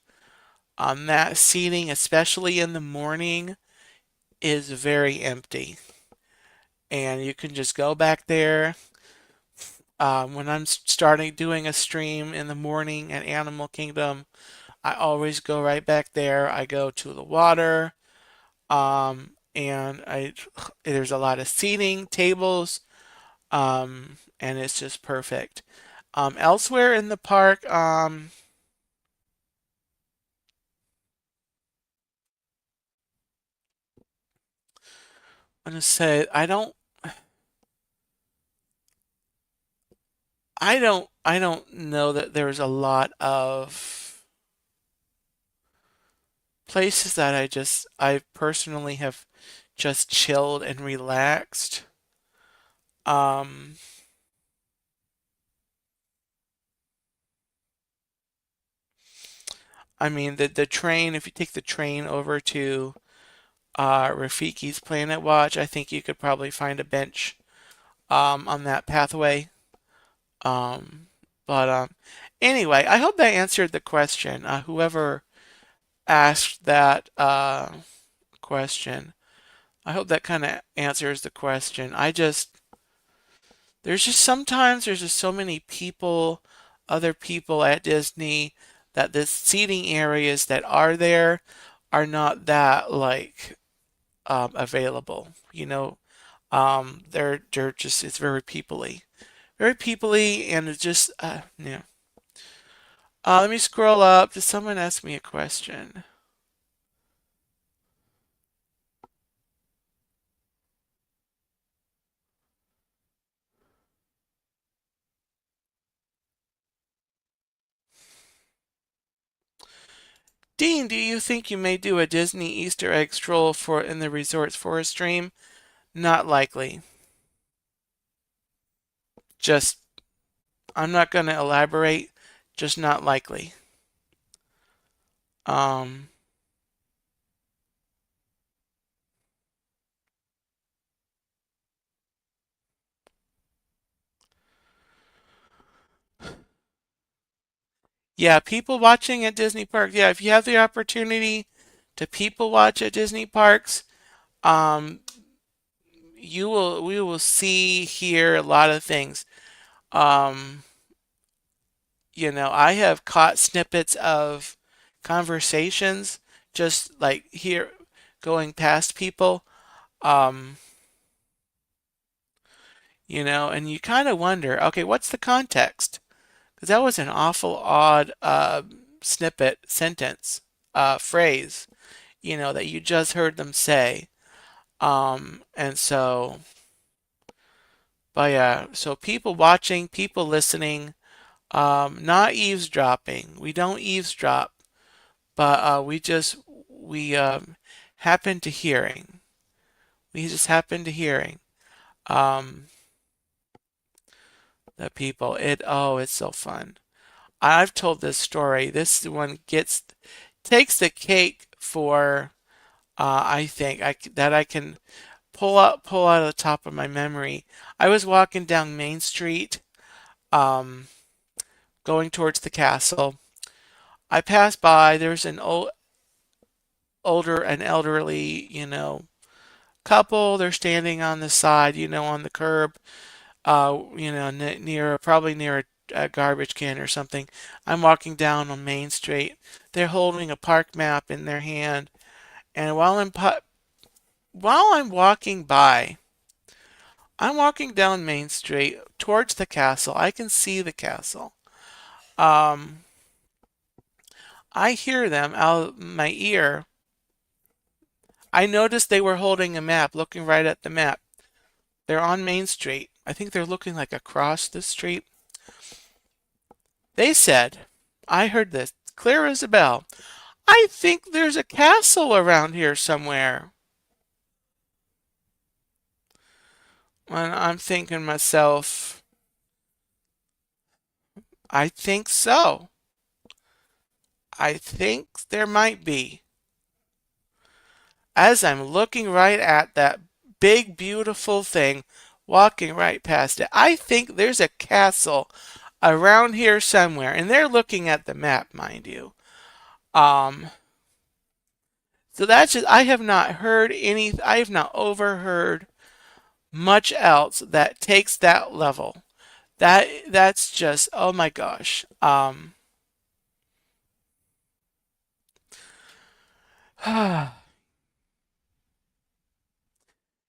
That seating, especially in the morning, is very empty, and you can just go back there. When I'm starting doing a stream in the morning at Animal Kingdom, I always go right back there. I go to the water, and there's a lot of seating, tables, and it's just perfect. Elsewhere in the park, I'm gonna say I don't know that there's a lot of places that I personally have just chilled and relaxed. Um, I mean the train, if you take the train over to Rafiki's Planet Watch, I think you could probably find a bench on that pathway. Um, but anyway, I hope that answered the question. Whoever asked that question, I hope that kind of answers the question. There's just sometimes there's just so many people, other people at Disney, that the seating areas that are there are not that like available. They're just it's very peoply, and it's just yeah. Let me scroll up. Did someone ask me a question? Dean, do you think you may do a Disney Easter egg stroll for in the resorts for a stream? Not likely. Just I'm not going to elaborate. Just not likely. Um, yeah, people watching at Disney parks. Yeah, if you have the opportunity to people watch at Disney parks, um, we will see hear a lot of things. Um, I have caught snippets of conversations just like here going past people. Um, and you kind of wonder, okay, what's the context? Because that was an awful odd snippet, sentence, phrase, that you just heard them say. And so, but yeah, so people watching, people listening, not eavesdropping. We don't eavesdrop, but we happen to hearing. We just happen to hearing um, the people. It's so fun. I've told this story. This one takes the cake for I think that I can pull out of the top of my memory. I was walking down Main Street, um, going towards the castle. I passed by. There's an elderly, couple. They're standing on the side, on the curb, probably near a garbage can or something. I'm walking down on Main Street. They're holding a park map in their hand, and while I'm walking down Main Street towards the castle. I can see the castle. Um, I hear them out of my ear. I noticed they were holding a map, looking right at the map. They're on Main Street. I think they're looking like across the street. They said, I heard this clear as a bell. I think there's a castle around here somewhere. And I'm thinking to myself, I think so. I think there might be. As I'm looking right at that big, beautiful thing, walking right past it, I think there's a castle around here somewhere. And they're looking at the map, mind you. Um, so that's just, I have not overheard much else that takes that level. That's just, oh my gosh.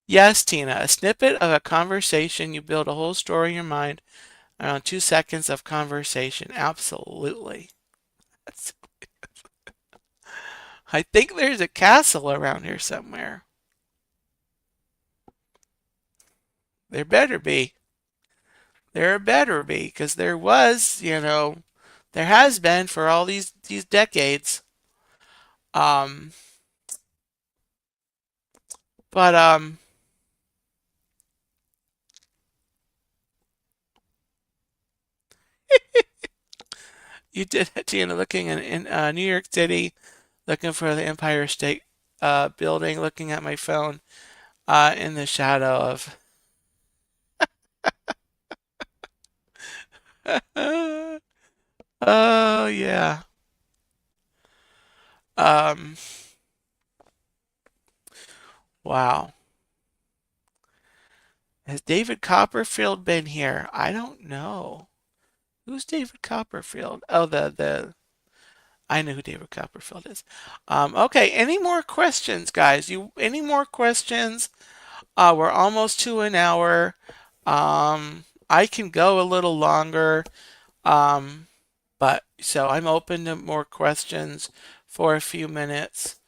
Yes, Tina, a snippet of a conversation. You build a whole story in your mind around 2 seconds of conversation. Absolutely. I think there's a castle around here somewhere. There better be. There better be, because there was, there has been for all these decades. Um, but you did it, looking in New York City, looking for the Empire State Building, looking at my phone in the shadow of. Oh yeah. Um, wow. Has David Copperfield been here? I don't know. Who's David Copperfield? Oh, the I know who David Copperfield is. Okay, any more questions, guys? You any more questions? We're almost to an hour. I can go a little longer. Um, but so I'm open to more questions for a few minutes.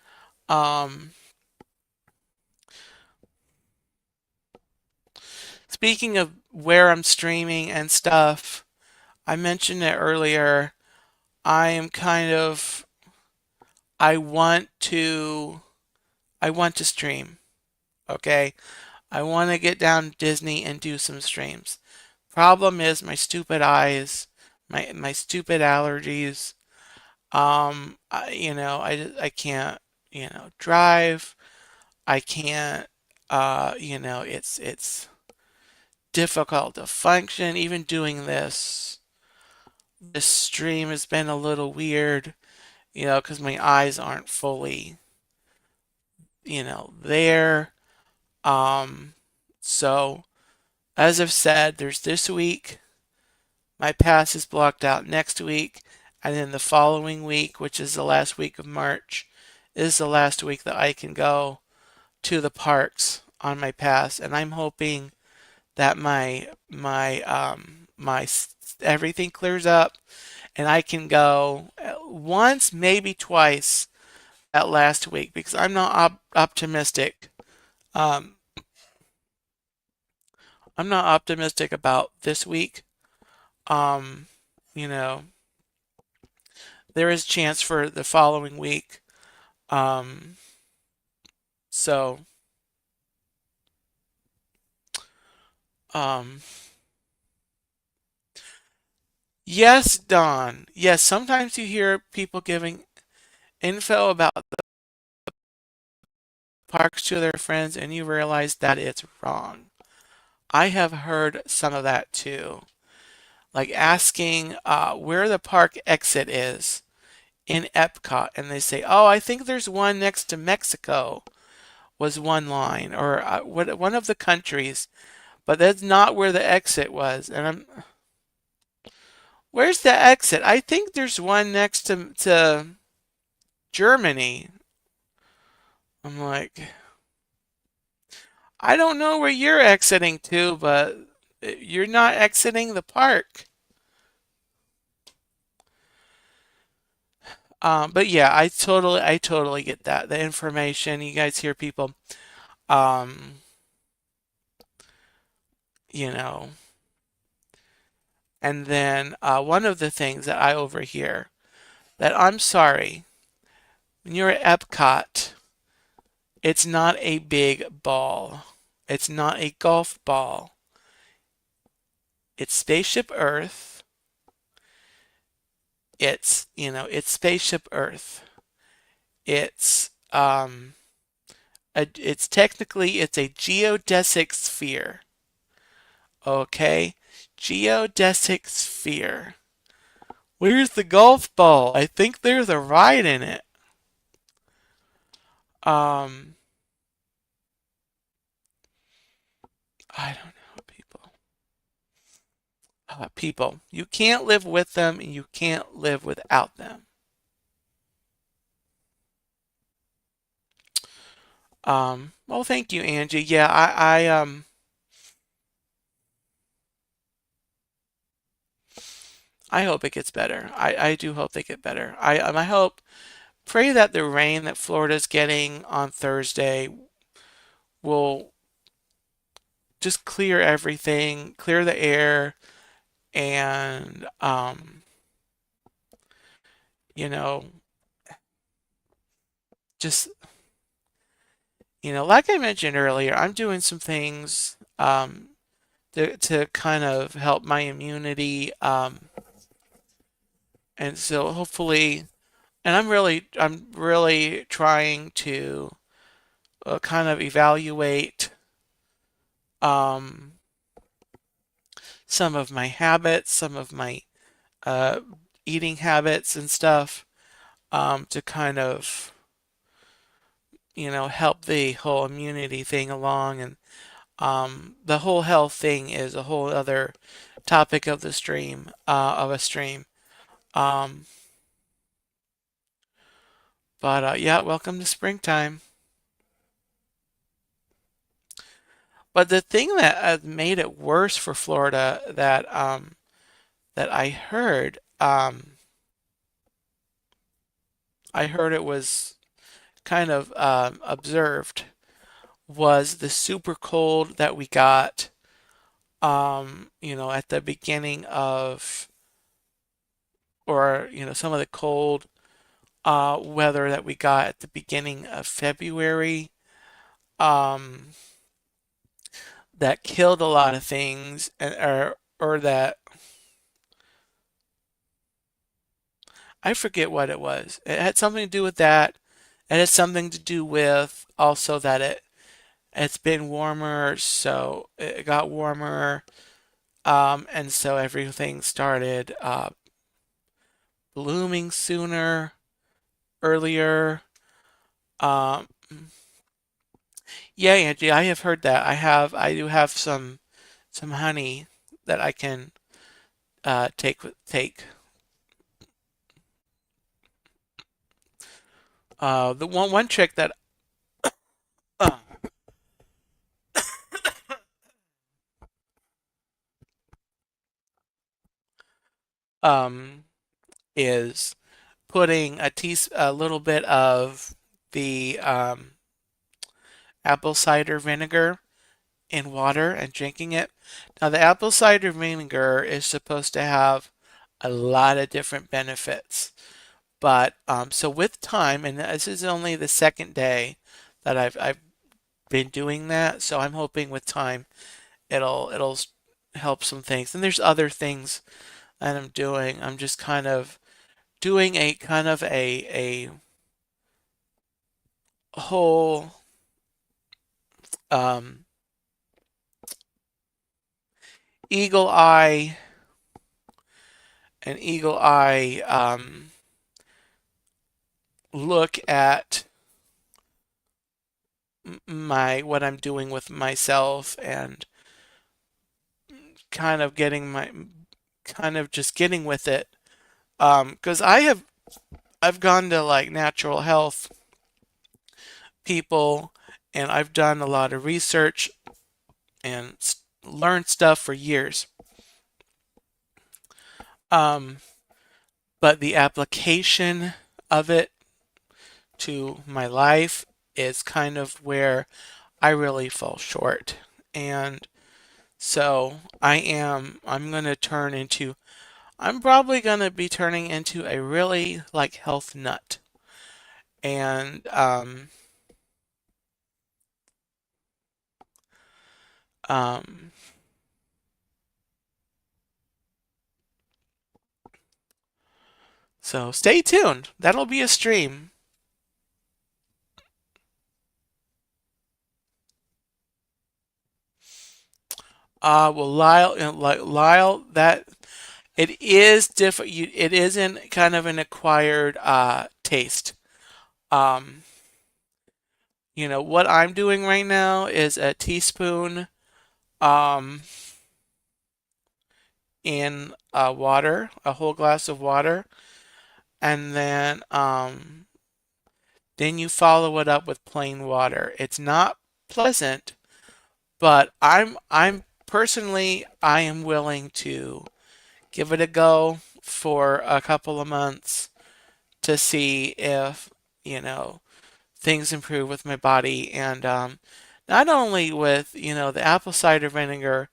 Um, Speaking of where I'm streaming and stuff, I mentioned it earlier. I am kind of I want to I want to stream. Okay? I want to get down to Disney and do some streams. Problem is my stupid eyes, my stupid allergies. I can't, drive. I can't it's difficult to function even doing this stream has been a little weird, because my eyes aren't fully, there. Um, so as I've said, there's this week, my pass is blocked out next week, and then the following week, which is the last week of March, is the last week that I can go to the parks on my pass, and I'm hoping that my everything clears up and I can go once, maybe twice that last week because I'm not optimistic. Um, I'm not optimistic about this week. Um, you know, there is chance for the following week. Um, so, um, yes, Don. Yes, sometimes you hear people giving info about the parks to their friends and you realize that it's wrong. I have heard some of that too. Like asking where the park exit is in Epcot, and they say, "Oh, I think there's one next to Mexico." Was one line, or one of the countries, but that's not where the exit was. And where's the exit? I think there's one next to Germany. I'm like, I don't know where you're exiting to, but you're not exiting the park. But yeah, I totally get that. The information you guys hear people, um, you know, and then one of the things that I overhear that I'm sorry, when you're at Epcot, it's not a big ball. It's not a golf ball. It's Spaceship Earth. It's Spaceship Earth. It's it's technically it's a geodesic sphere. Okay? Geodesic sphere. Where's the golf ball? I think there's a ride in it. Um, I don't know, people. People, you can't live with them and you can't live without them. Well, thank you, Angie. Yeah, I hope it gets better. I do hope they get better. I hope, pray that the rain that Florida's getting on Thursday will just clear everything, clear the air, and you know, just like I mentioned earlier, I'm doing some things to kind of help my immunity, and so hopefully, and I'm really trying to kind of evaluate um, some of my habits, some of my uh, eating habits and stuff, to kind of help the whole immunity thing along. And the whole health thing is a whole other topic of the stream, of a stream. Um, but yeah, welcome to springtime. But the thing that made it worse for Florida that I heard it was kind of observed, was the super cold that we got, at the beginning of, or some of the cold weather that we got at the beginning of February, um, that killed a lot of things, or that I forget what it was. It had something to do with that. It had something to do with also that it's been warmer, so it got warmer, and so everything started blooming sooner, earlier. Um, yeah, Angie, I have heard that. I do have some honey that I can take. The one trick that uh, um is putting a little bit of the apple cider vinegar in water and drinking it. Now, the apple cider vinegar is supposed to have a lot of different benefits, but so with time, and this is only the second day that I've been doing that, so I'm hoping with time it'll help some things. And there's other things that I'm doing. I'm just kind of doing a kind of a whole um, eagle eye eagle eye look at my what I'm doing with myself, and kind of getting my kind of just getting with it, because I've gone to like natural health people, and I've done a lot of research and learned stuff for years, um, but the application of it to my life is kind of where I really fall short. And so I'm probably going to be turning into a really like health nut. And um, so stay tuned. That'll be a stream. Well, Lyle, Lyle, that it is different. It is in kind of an acquired taste. Um, what I'm doing right now is a teaspoon um, in water, a whole glass of water, and then you follow it up with plain water. It's not pleasant, but I'm personally I am willing to give it a go for a couple of months to see if, you know, things improve with my body. And not only with, the apple cider vinegar,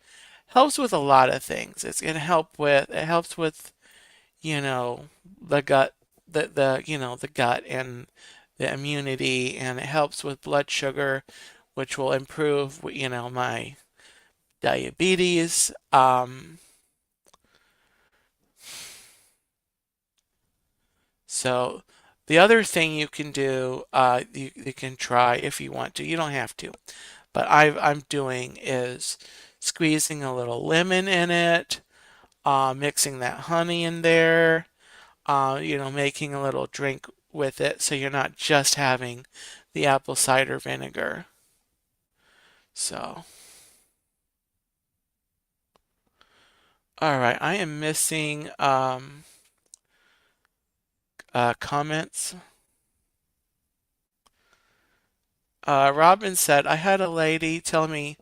helps with a lot of things. It helps with, the gut, the gut and the immunity, and it helps with blood sugar, which will improve, my diabetes. So the other thing you can do, you can try if you want to. You don't have to, but I'm doing is squeezing a little lemon in it, mixing that honey in there, making a little drink with it, so you're not just having the apple cider vinegar. So, all right, I am missing comments. Robin said, I had a lady tell me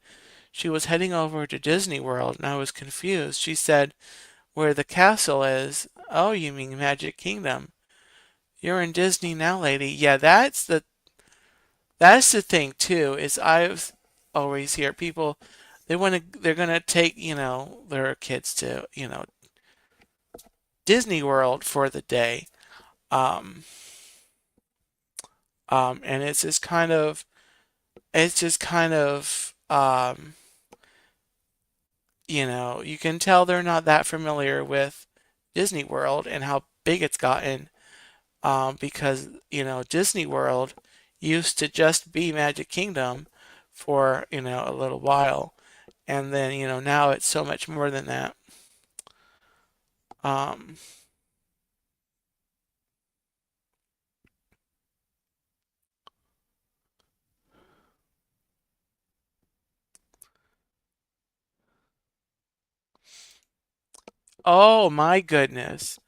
she was heading over to Disney World and I was confused. She said, where the castle is. Oh, you mean Magic Kingdom. You're in Disney now, lady. Yeah, that's the thing too, is I've always hear people they're gonna take, their kids to, Disney World for the day. Um, and it's just kind of you can tell they're not that familiar with Disney World and how big it's gotten, because Disney World used to just be Magic Kingdom for a little while, and then now it's so much more than that. Um, oh my goodness.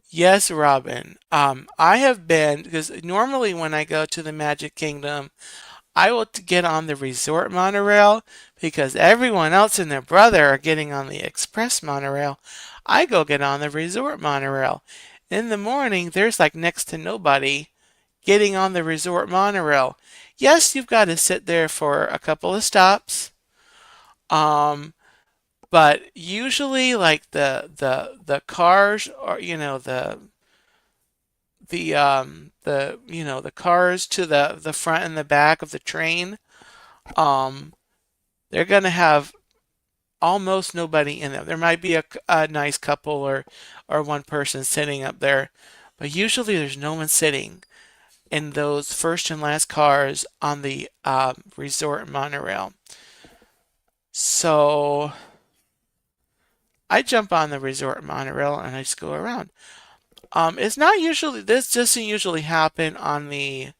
Yes, Robin. I have been, because normally when I go to the Magic Kingdom, I will get on the resort monorail because everyone else and their brother are getting on the express monorail. I go get on the resort monorail. In the morning, there's like next to nobody getting on the resort monorail. Yes, you've got to sit there for a couple of stops. Um, but usually like the cars, or the cars to the front and the back of the train, um they're going to have almost nobody in them. There might be a nice couple or one person sitting up there, but usually there's no one sitting in those first and last cars on the resort monorail. So I jump on the resort monorail and I just go around. It's not usually this doesn't usually happen on the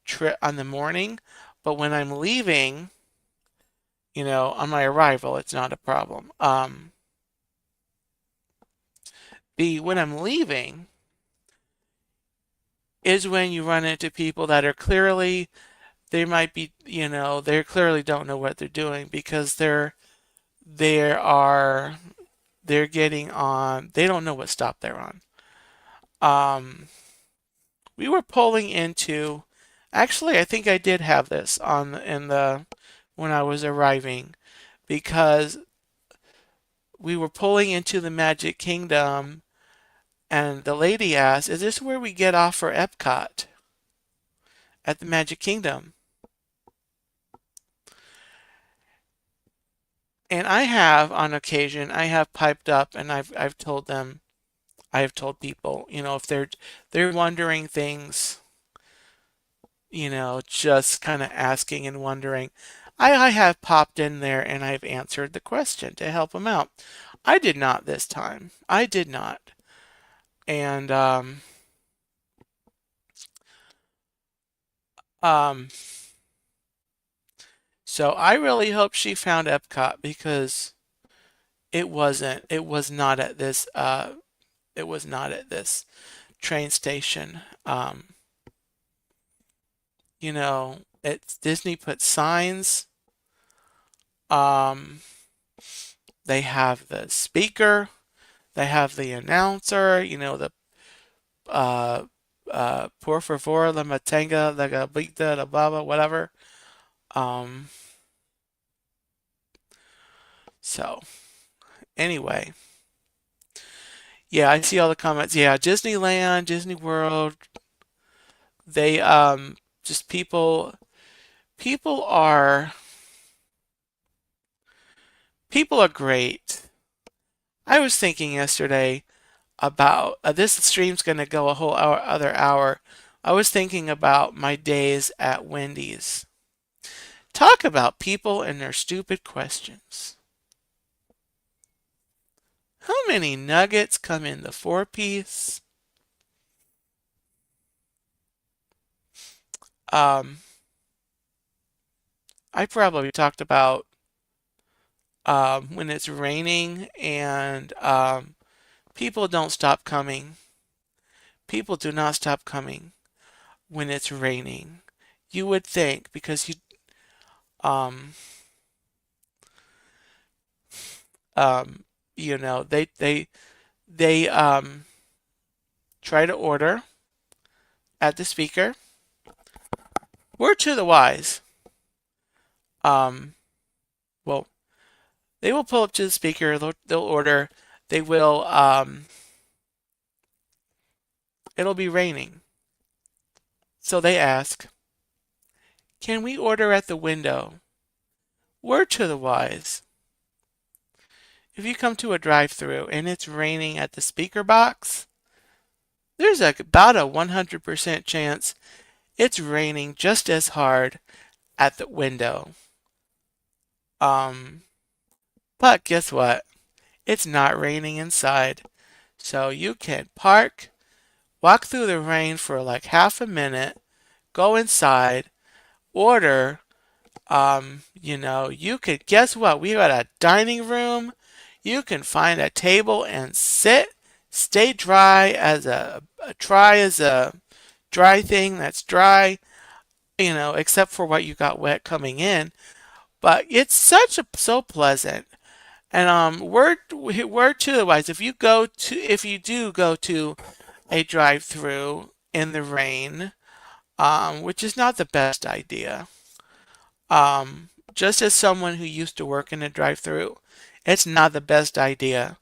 trip on the morning, but when I'm leaving, on my arrival, it's not a problem. The when I'm leaving is when you run into people that are clearly they might be, they clearly don't know what they're doing because they are they're getting on, they don't know what stop they're on. Um, we were pulling into, actually, I think I did have this on in the when I was arriving because we were pulling into the Magic Kingdom and the lady asked, "Is this where we get off for Epcot at the Magic Kingdom?" And I have, on occasion, I have piped up and I've told them, I have told people, if they're wondering things, just kind of asking and wondering, I have popped in there and I've answered the question to help them out. I did not this time. I did not. And um, so I really hope she found Epcot because it was not at this it was not at this train station. It's Disney put signs. Um, they have the speaker, they have the announcer, the uh por favor la matenga la gabita la baba whatever. Um, So anyway, yeah, I see all the comments. Yeah, Disneyland, Disney World, they just people are people are great. I was thinking yesterday about this stream's going to go a whole other hour. I was thinking about my days at Wendy's. Talk about people and their stupid questions. How many nuggets come in the 4-piece? Um, I probably talked about when it's raining and people don't stop coming. People do not stop coming when it's raining. You would think because um um you know they try to order at the speaker. Word to the wise. Um well, they will pull up to the speaker, they'll order, they will it'll be raining. So they ask, "Can we order at the window?" Word to the wise. If you come to a drive-through and it's raining at the speaker box, there's about a 100% chance it's raining just as hard at the window. Um, but guess what? It's not raining inside. So you can park, walk through the rain for like half a minute, go inside, order. You could guess what? We got a dining room. You can find a table and sit, stay dry as a dry thing that's dry, except for what you got wet coming in. But it's so pleasant. And word to the wise, if you do go to a drive-through in the rain, which is not the best idea. Just as someone who used to work in a drive-through, it's not the best idea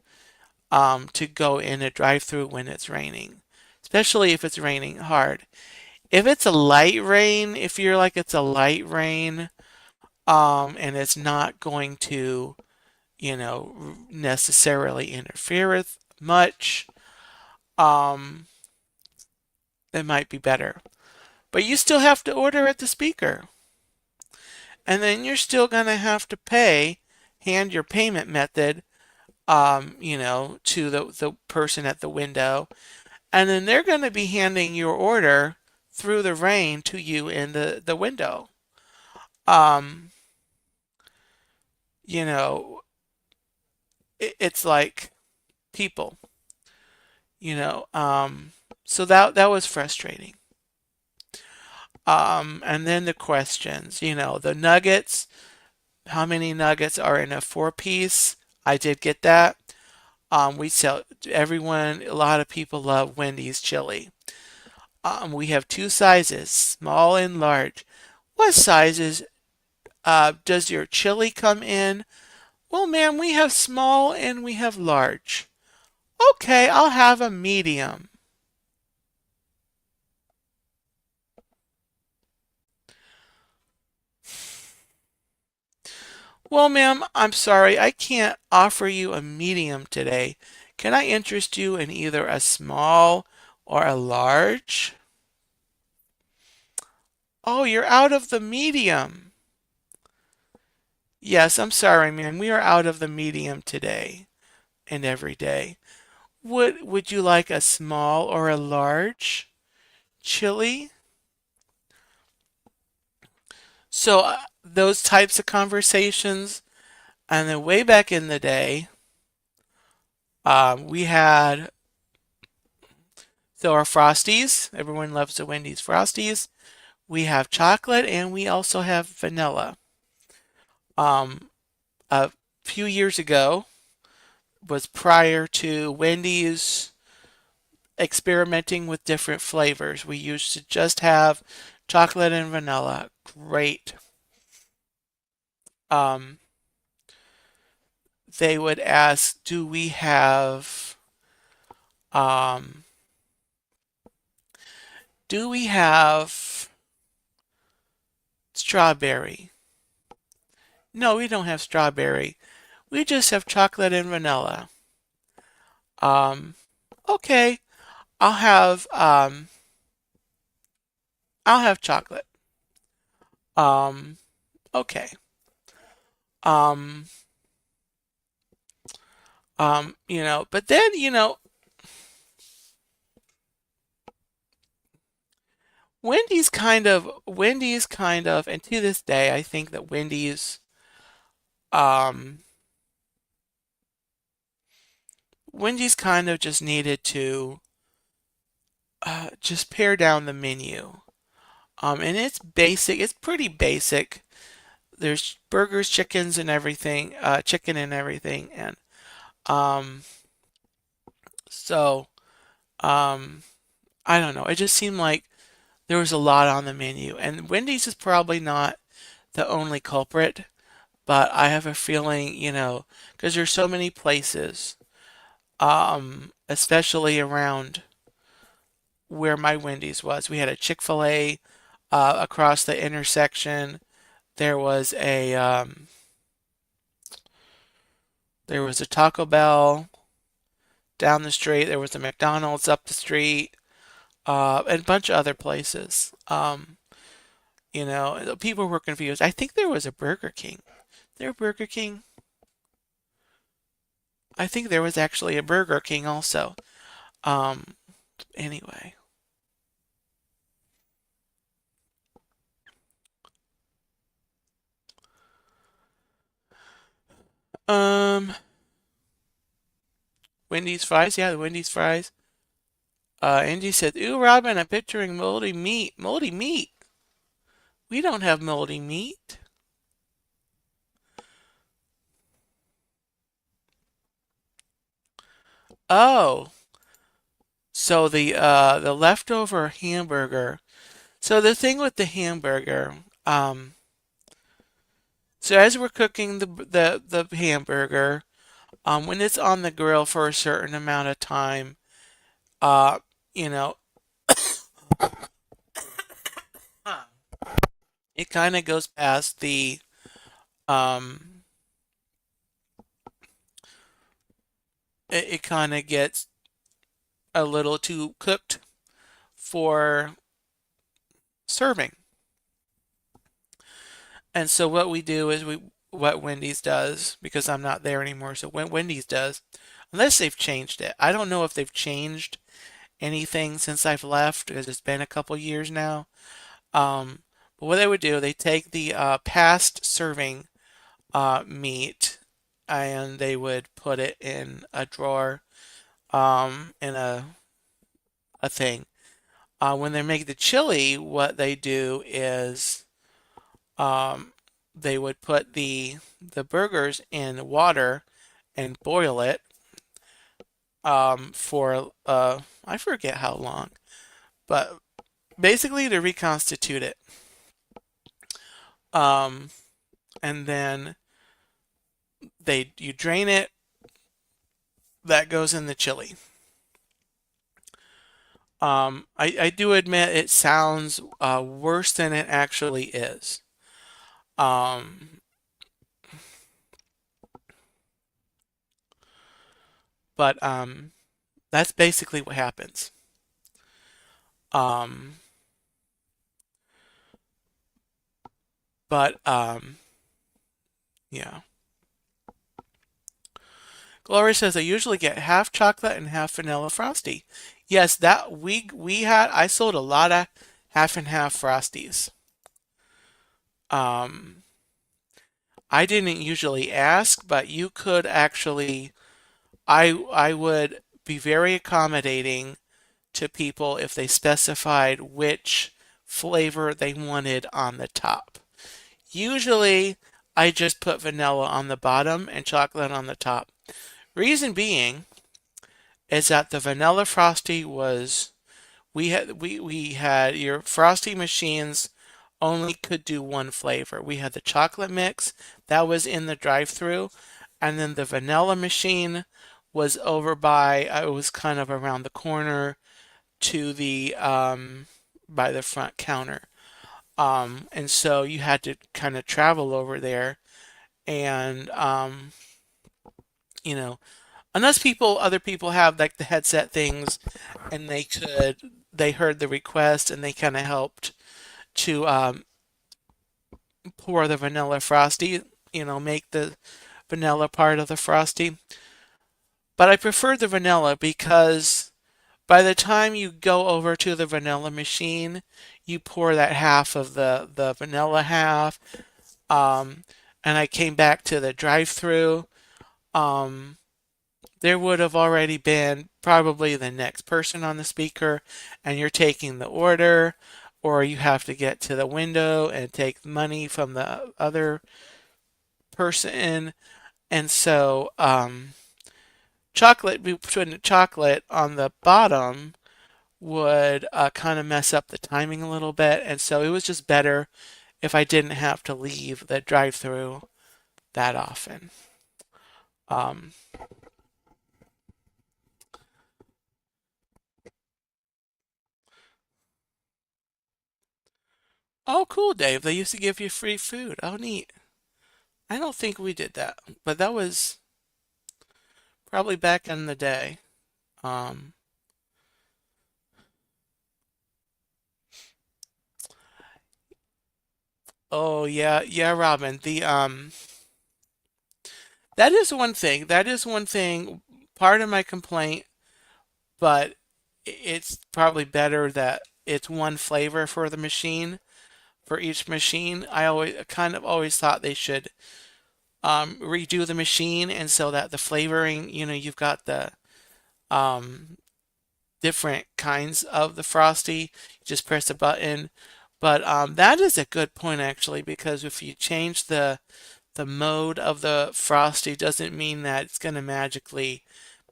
to go in a drive-through when it's raining, especially if it's raining hard. If it's a light rain, if you're like it's a light rain, and it's not going to, necessarily interfere with much, um, it might be better. But you still have to order at the speaker. And then you're still going to have to hand your payment method, to the person at the window. And then they're going to be handing your order through the rain to you in the window. Um, you know, it's like people, you know. So that was frustrating. And then the questions, the nuggets, how many nuggets are in a 4-piece? I did get that. We sell everyone, a lot of people love Wendy's chili. We have 2 sizes, small and large. What sizes does your chili come in? Well, ma'am, we have small and we have large. Okay, I'll have a medium. Well, ma'am, I'm sorry, I can't offer you a medium today. Can I interest you in either a small or a large? Oh, you're out of the medium. Yes, I'm sorry, ma'am. We are out of the medium today and every day. Would you like a small or a large chili? So those types of conversations, and then way back in the day, we had our Frosties. Everyone loves the Wendy's Frosties. We have chocolate and we also have vanilla. A few years ago was prior to Wendy's experimenting with different flavors. We used to just have chocolate and vanilla. Great. Um, they would ask, um, do we have strawberry? No, we don't have strawberry. We just have chocolate and vanilla. Um, okay, I'll have um, I'll have chocolate. Um, okay. Um, but then, Wendy's kind of, and to this day, I think that um, Wendy's kind of just needed to just pare down the menu. And it's basic. It's pretty basic. There's burgers, chicken and everything, and um, so um, I don't know. It just seemed like there was a lot on the menu, and Wendy's is probably not the only culprit, but I have a feeling, because there's so many places, especially around where my Wendy's was. We had a Chick-fil-A across the intersection. There was there was a Taco Bell down the street. There was a McDonald's up the street, and a bunch of other places. People were confused. I think there was a Burger King. There Burger King. I think there was actually a Burger King also. Um, anyway. Um, Wendy's fries. Yeah, the Wendy's fries. Angie said, "Ooh, Robin, I'm picturing moldy meat. Moldy meat. We don't have moldy meat." Oh, so the leftover hamburger. So the thing with the hamburger, so as we're cooking the hamburger, when it's on the grill for a certain amount of time, uh, you know, it kind of goes past um, it kind of gets a little too cooked for serving. And so what we do is what Wendy's does, because I'm not there anymore. So when Wendy's does, unless they've changed it, I don't know if they've changed anything since I've left because it's been a couple years now. But what they would do, they take the past serving meat and they would put it in a drawer, in a thing. When they make the chili, what they do is um, they would put the burgers in water and boil it for I forget how long, but basically to reconstitute it. Um, and then you drain it. That goes in the chili. I do admit it sounds worse than it actually is. Um, but that's basically what happens. Um, but yeah. Gloria says I usually get half chocolate and half vanilla frosty. Yes, that we had I sold a lot of half and half frosties. Um, I didn't usually ask, but you could actually I would be very accommodating to people if they specified which flavor they wanted on the top. Usually, I just put vanilla on the bottom and chocolate on the top. Reason being is that the vanilla frosty was we had your frosty machines only could do one flavor. We had the chocolate mix that was in the drive-through, And then the vanilla machine was over by, it was kind of around the corner to the by the front counter. And so you had to kind of travel over there and you know, unless other people have like the headset things and they heard the request and they kind of helped to pour the vanilla frosty, make the vanilla part of the frosty. But I prefer the vanilla because by the time you go over to the vanilla machine, you pour that half of the vanilla half. Um, and I came back to the drive-through. Um, there would have already been probably the next person on the speaker, and you're taking the order, or you have to get to the window and take money from the other person. And so, putting chocolate on the bottom would kind of mess up the timing a little bit. And so it was just better if I didn't have to leave the drive through that often. Um, oh, cool, Dave. They used to give you free food. Oh, neat. I don't think we did that, but that was probably back in the day. Um, oh yeah, yeah, Robin. That is one thing. That is one thing. Part of my complaint, but it's probably better that it's one flavor for the machine for each machine. I kind of always thought they should redo the machine, and so that the flavoring, you've got the um, different kinds of the frosty. You just press a button. But that is a good point actually, because if you change the mode of the frosty, doesn't mean that it's going to magically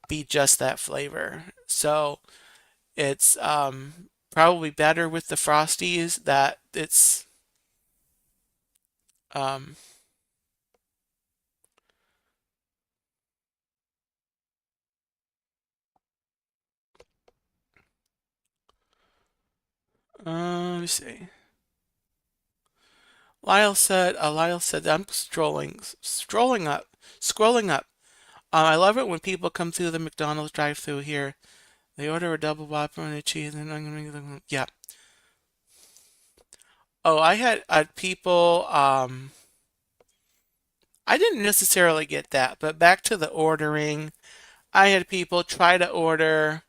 be just that flavor. So it's probably better with the frosties that it's um, let me see. Lyle said, I'm scrolling up. I love it when people come through the McDonald's drive-through here. They order a double whopper and a cheese, and yeah. Oh, I had people. I didn't necessarily get that, but back to the ordering, I had people try to order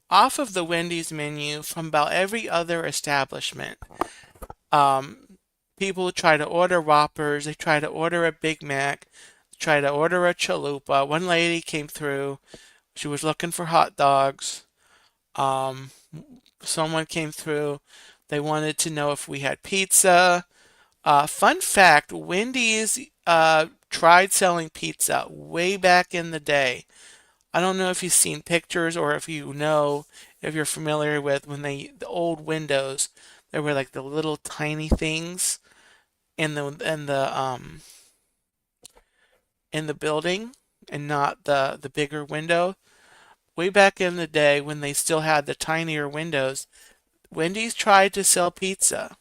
off of the Wendy's menu from about every other establishment. Um, People try to order Whoppers, they try to order a Big Mac, try to order a chalupa. One lady came through, she was looking for hot dogs. Um, Someone came through, they wanted to know if we had pizza. Fun fact, Wendy's tried selling pizza way back in the day. I don't know if you've seen pictures or if you're familiar with when the old windows, there were like the little tiny things in the building and not the bigger window. Way back in the day when they still had the tinier windows, Wendy's tried to sell pizza.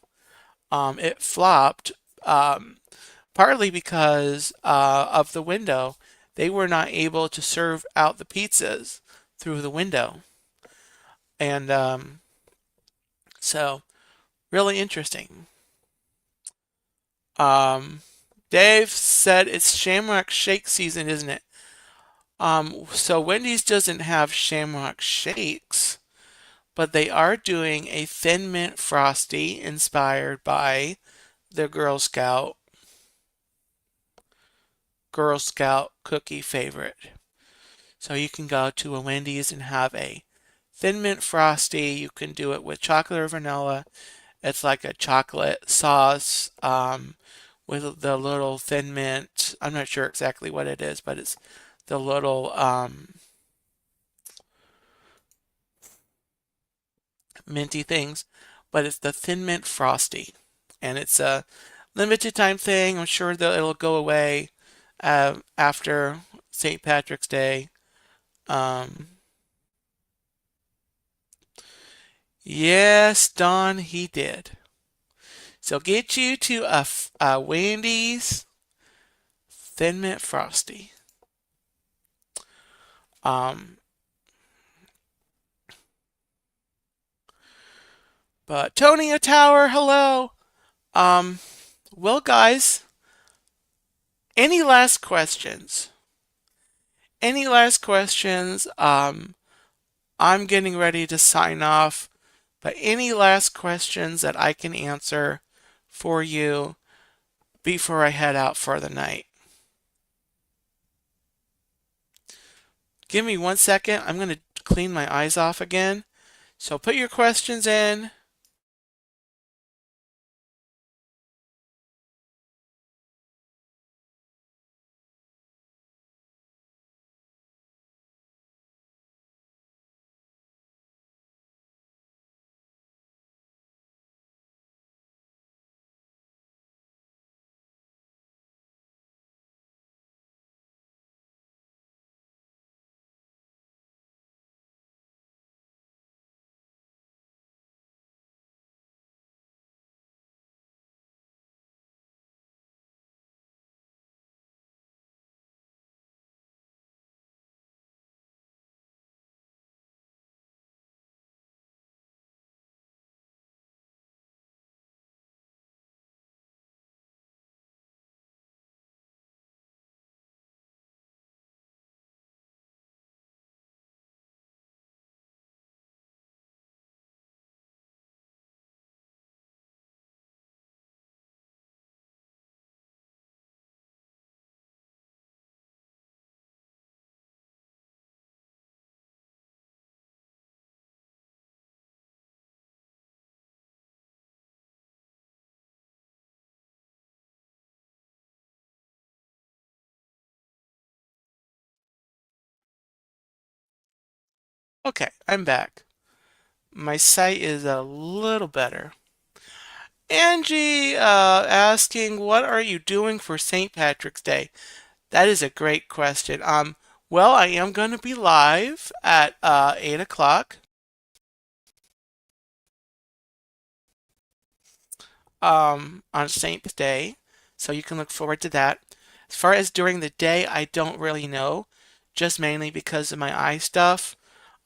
It flopped, partly because of the window. They were not able to serve out the pizzas through the window. And so, really interesting. Um, Dave said it's Shamrock Shake season, isn't it? So Wendy's doesn't have Shamrock Shakes, but they are doing a Thin Mint Frosty inspired by the Girl Scout cookie favorite. So you can go to a Wendy's and have a Thin Mint Frosty. You can do it with chocolate or vanilla. It's like a chocolate sauce with the little Thin Mint. I'm not sure exactly what it is, but it's the little minty things. But it's the Thin Mint Frosty. And it's a limited time thing. I'm sure that it'll go away after St. Patrick's Day. Um, yes, Don, he did. So get you to a Wendy's Thin Mint Frosty. Um, but Tony Tower, hello. Um, well, guys, any last questions? Any last questions? I'm getting ready to sign off, but any last questions that I can answer for you before I head out for the night? Give me 1 second. I'm going to clean my eyes off again. So put your questions in. Okay, I'm back. My sight is a little better. Angie asking, what are you doing for St. Patrick's Day? That is a great question. Well, I am going to be live at 8 o'clock on St. Patrick's Day, so you can look forward to that. As far as during the day, I don't really know, just mainly because of my eye stuff.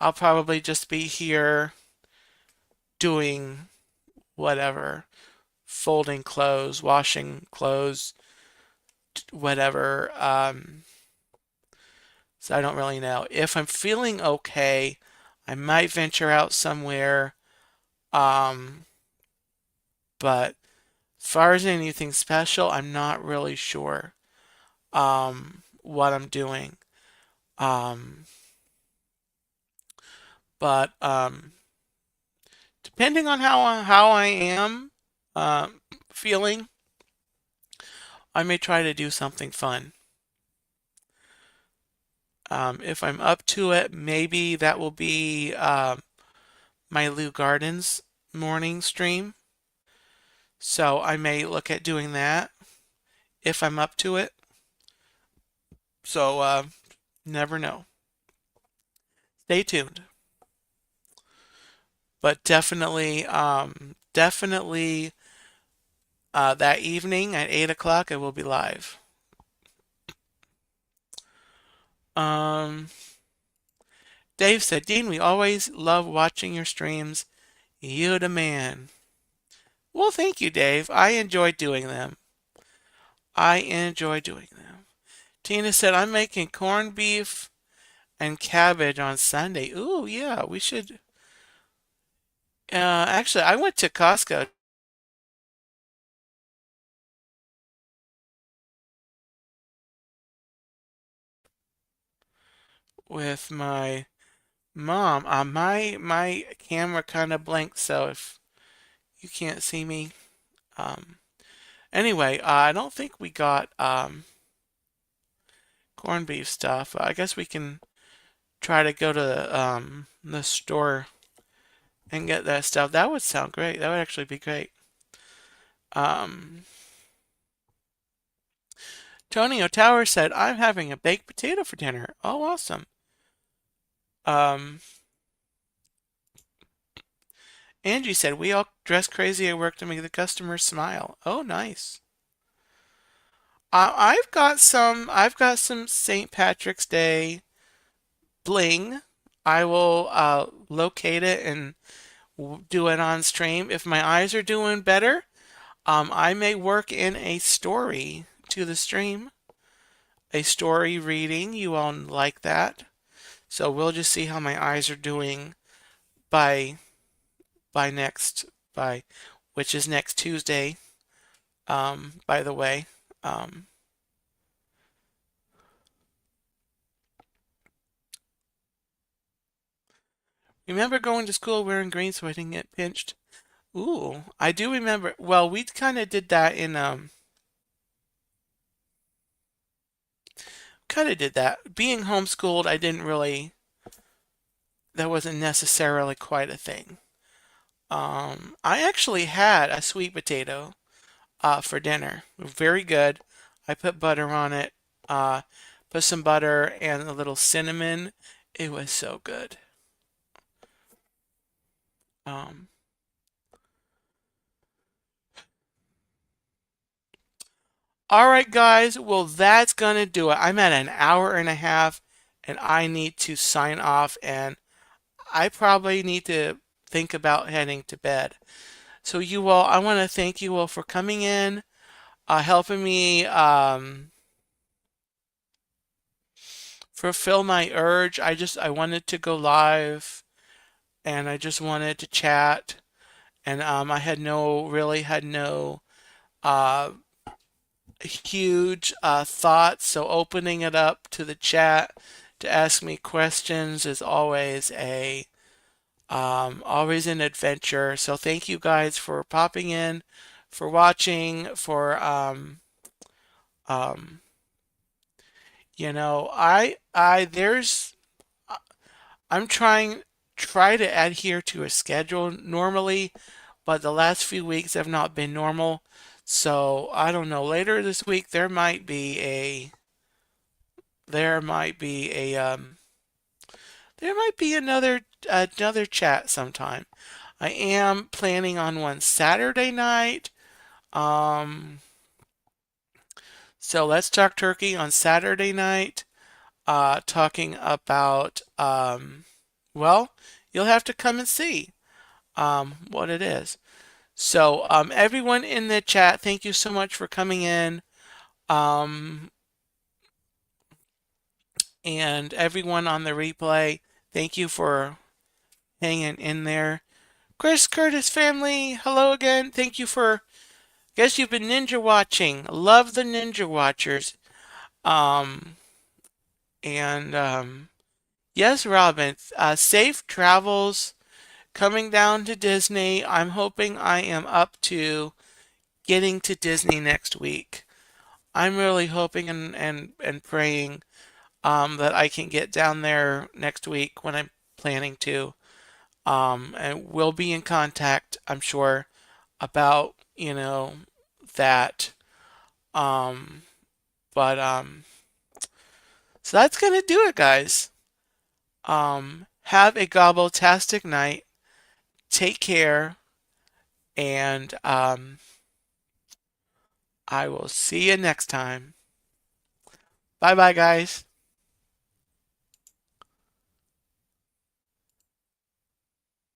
I'll probably just be here doing whatever, folding clothes, washing clothes, whatever. So I don't really know. If I'm feeling okay, I might venture out somewhere. Um, but as far as anything special, I'm not really sure what I'm doing. Um, but depending on how I am feeling, I may try to do something fun. If I'm up to it, maybe that will be my Lou Gardens morning stream. So I may look at doing that if I'm up to it. So never know. Stay tuned. But definitely that evening at 8 o'clock I will be live. Um, Dave said, Dean, we always love watching your streams. You the man. Well, thank you, Dave. I enjoy doing them. I enjoy doing them. Tina said, I'm making corned beef and cabbage on Sunday. Ooh, yeah, we should. Actually, I went to Costco with my mom. My camera kind of blinked, so if you can't see me, um, anyway, I don't think we got corned beef stuff. I guess we can try to go to the store and get that stuff. That would sound great. That would actually be great. Um, Tonio Tower said, I'm having a baked potato for dinner. Oh, awesome. Um, Angie said, we all dress crazy at work to make the customers smile. Oh, nice. I've got some St. Patrick's Day bling. I will locate it and do it on stream. If my eyes are doing better, I may work in a story to the stream, a story reading. You all like that. So we'll just see how my eyes are doing by by next by which is next Tuesday. By the way, um, remember going to school wearing green so I didn't get pinched? Ooh, I do remember. Well, we kind of did that in kind of did that. Being homeschooled, I didn't really. That wasn't necessarily quite a thing. I actually had a sweet potato for dinner. Very good. I put butter on it. Uh, put some butter and a little cinnamon. It was so good. Um, all right, guys. Well, that's gonna do it. I'm at an hour and a half, and I need to sign off, and I probably need to think about heading to bed. So you all, I want to thank you all for coming in, helping me fulfill my urge. I wanted to go live, and I just wanted to chat, and I had no uh, huge thoughts. So opening it up to the chat to ask me questions is always an adventure. So thank you guys for popping in, for watching, for um, I there's I'm try to adhere to a schedule normally, but the last few weeks have not been normal. So I don't know. Later this week there might be a there might be another chat sometime. I am planning on one Saturday night. Um, so let's talk turkey on Saturday night. Talking about well, you'll have to come and see what it is. So everyone in the chat, thank you so much for coming in. Um, and everyone on the replay, thank you for hanging in there. Chris Curtis family, hello again. Thank you for. Guess you've been ninja watching. Love the ninja watchers. Um, and yes, Robin. Safe travels coming down to Disney. I'm hoping I am up to getting to Disney next week. I'm really hoping and praying that I can get down there next week when I'm planning to. And we'll be in contact, I'm sure, about, that. Um, but so that's gonna do it, guys. Have a gobble-tastic night. Take care, and I will see you next time. Bye bye, guys.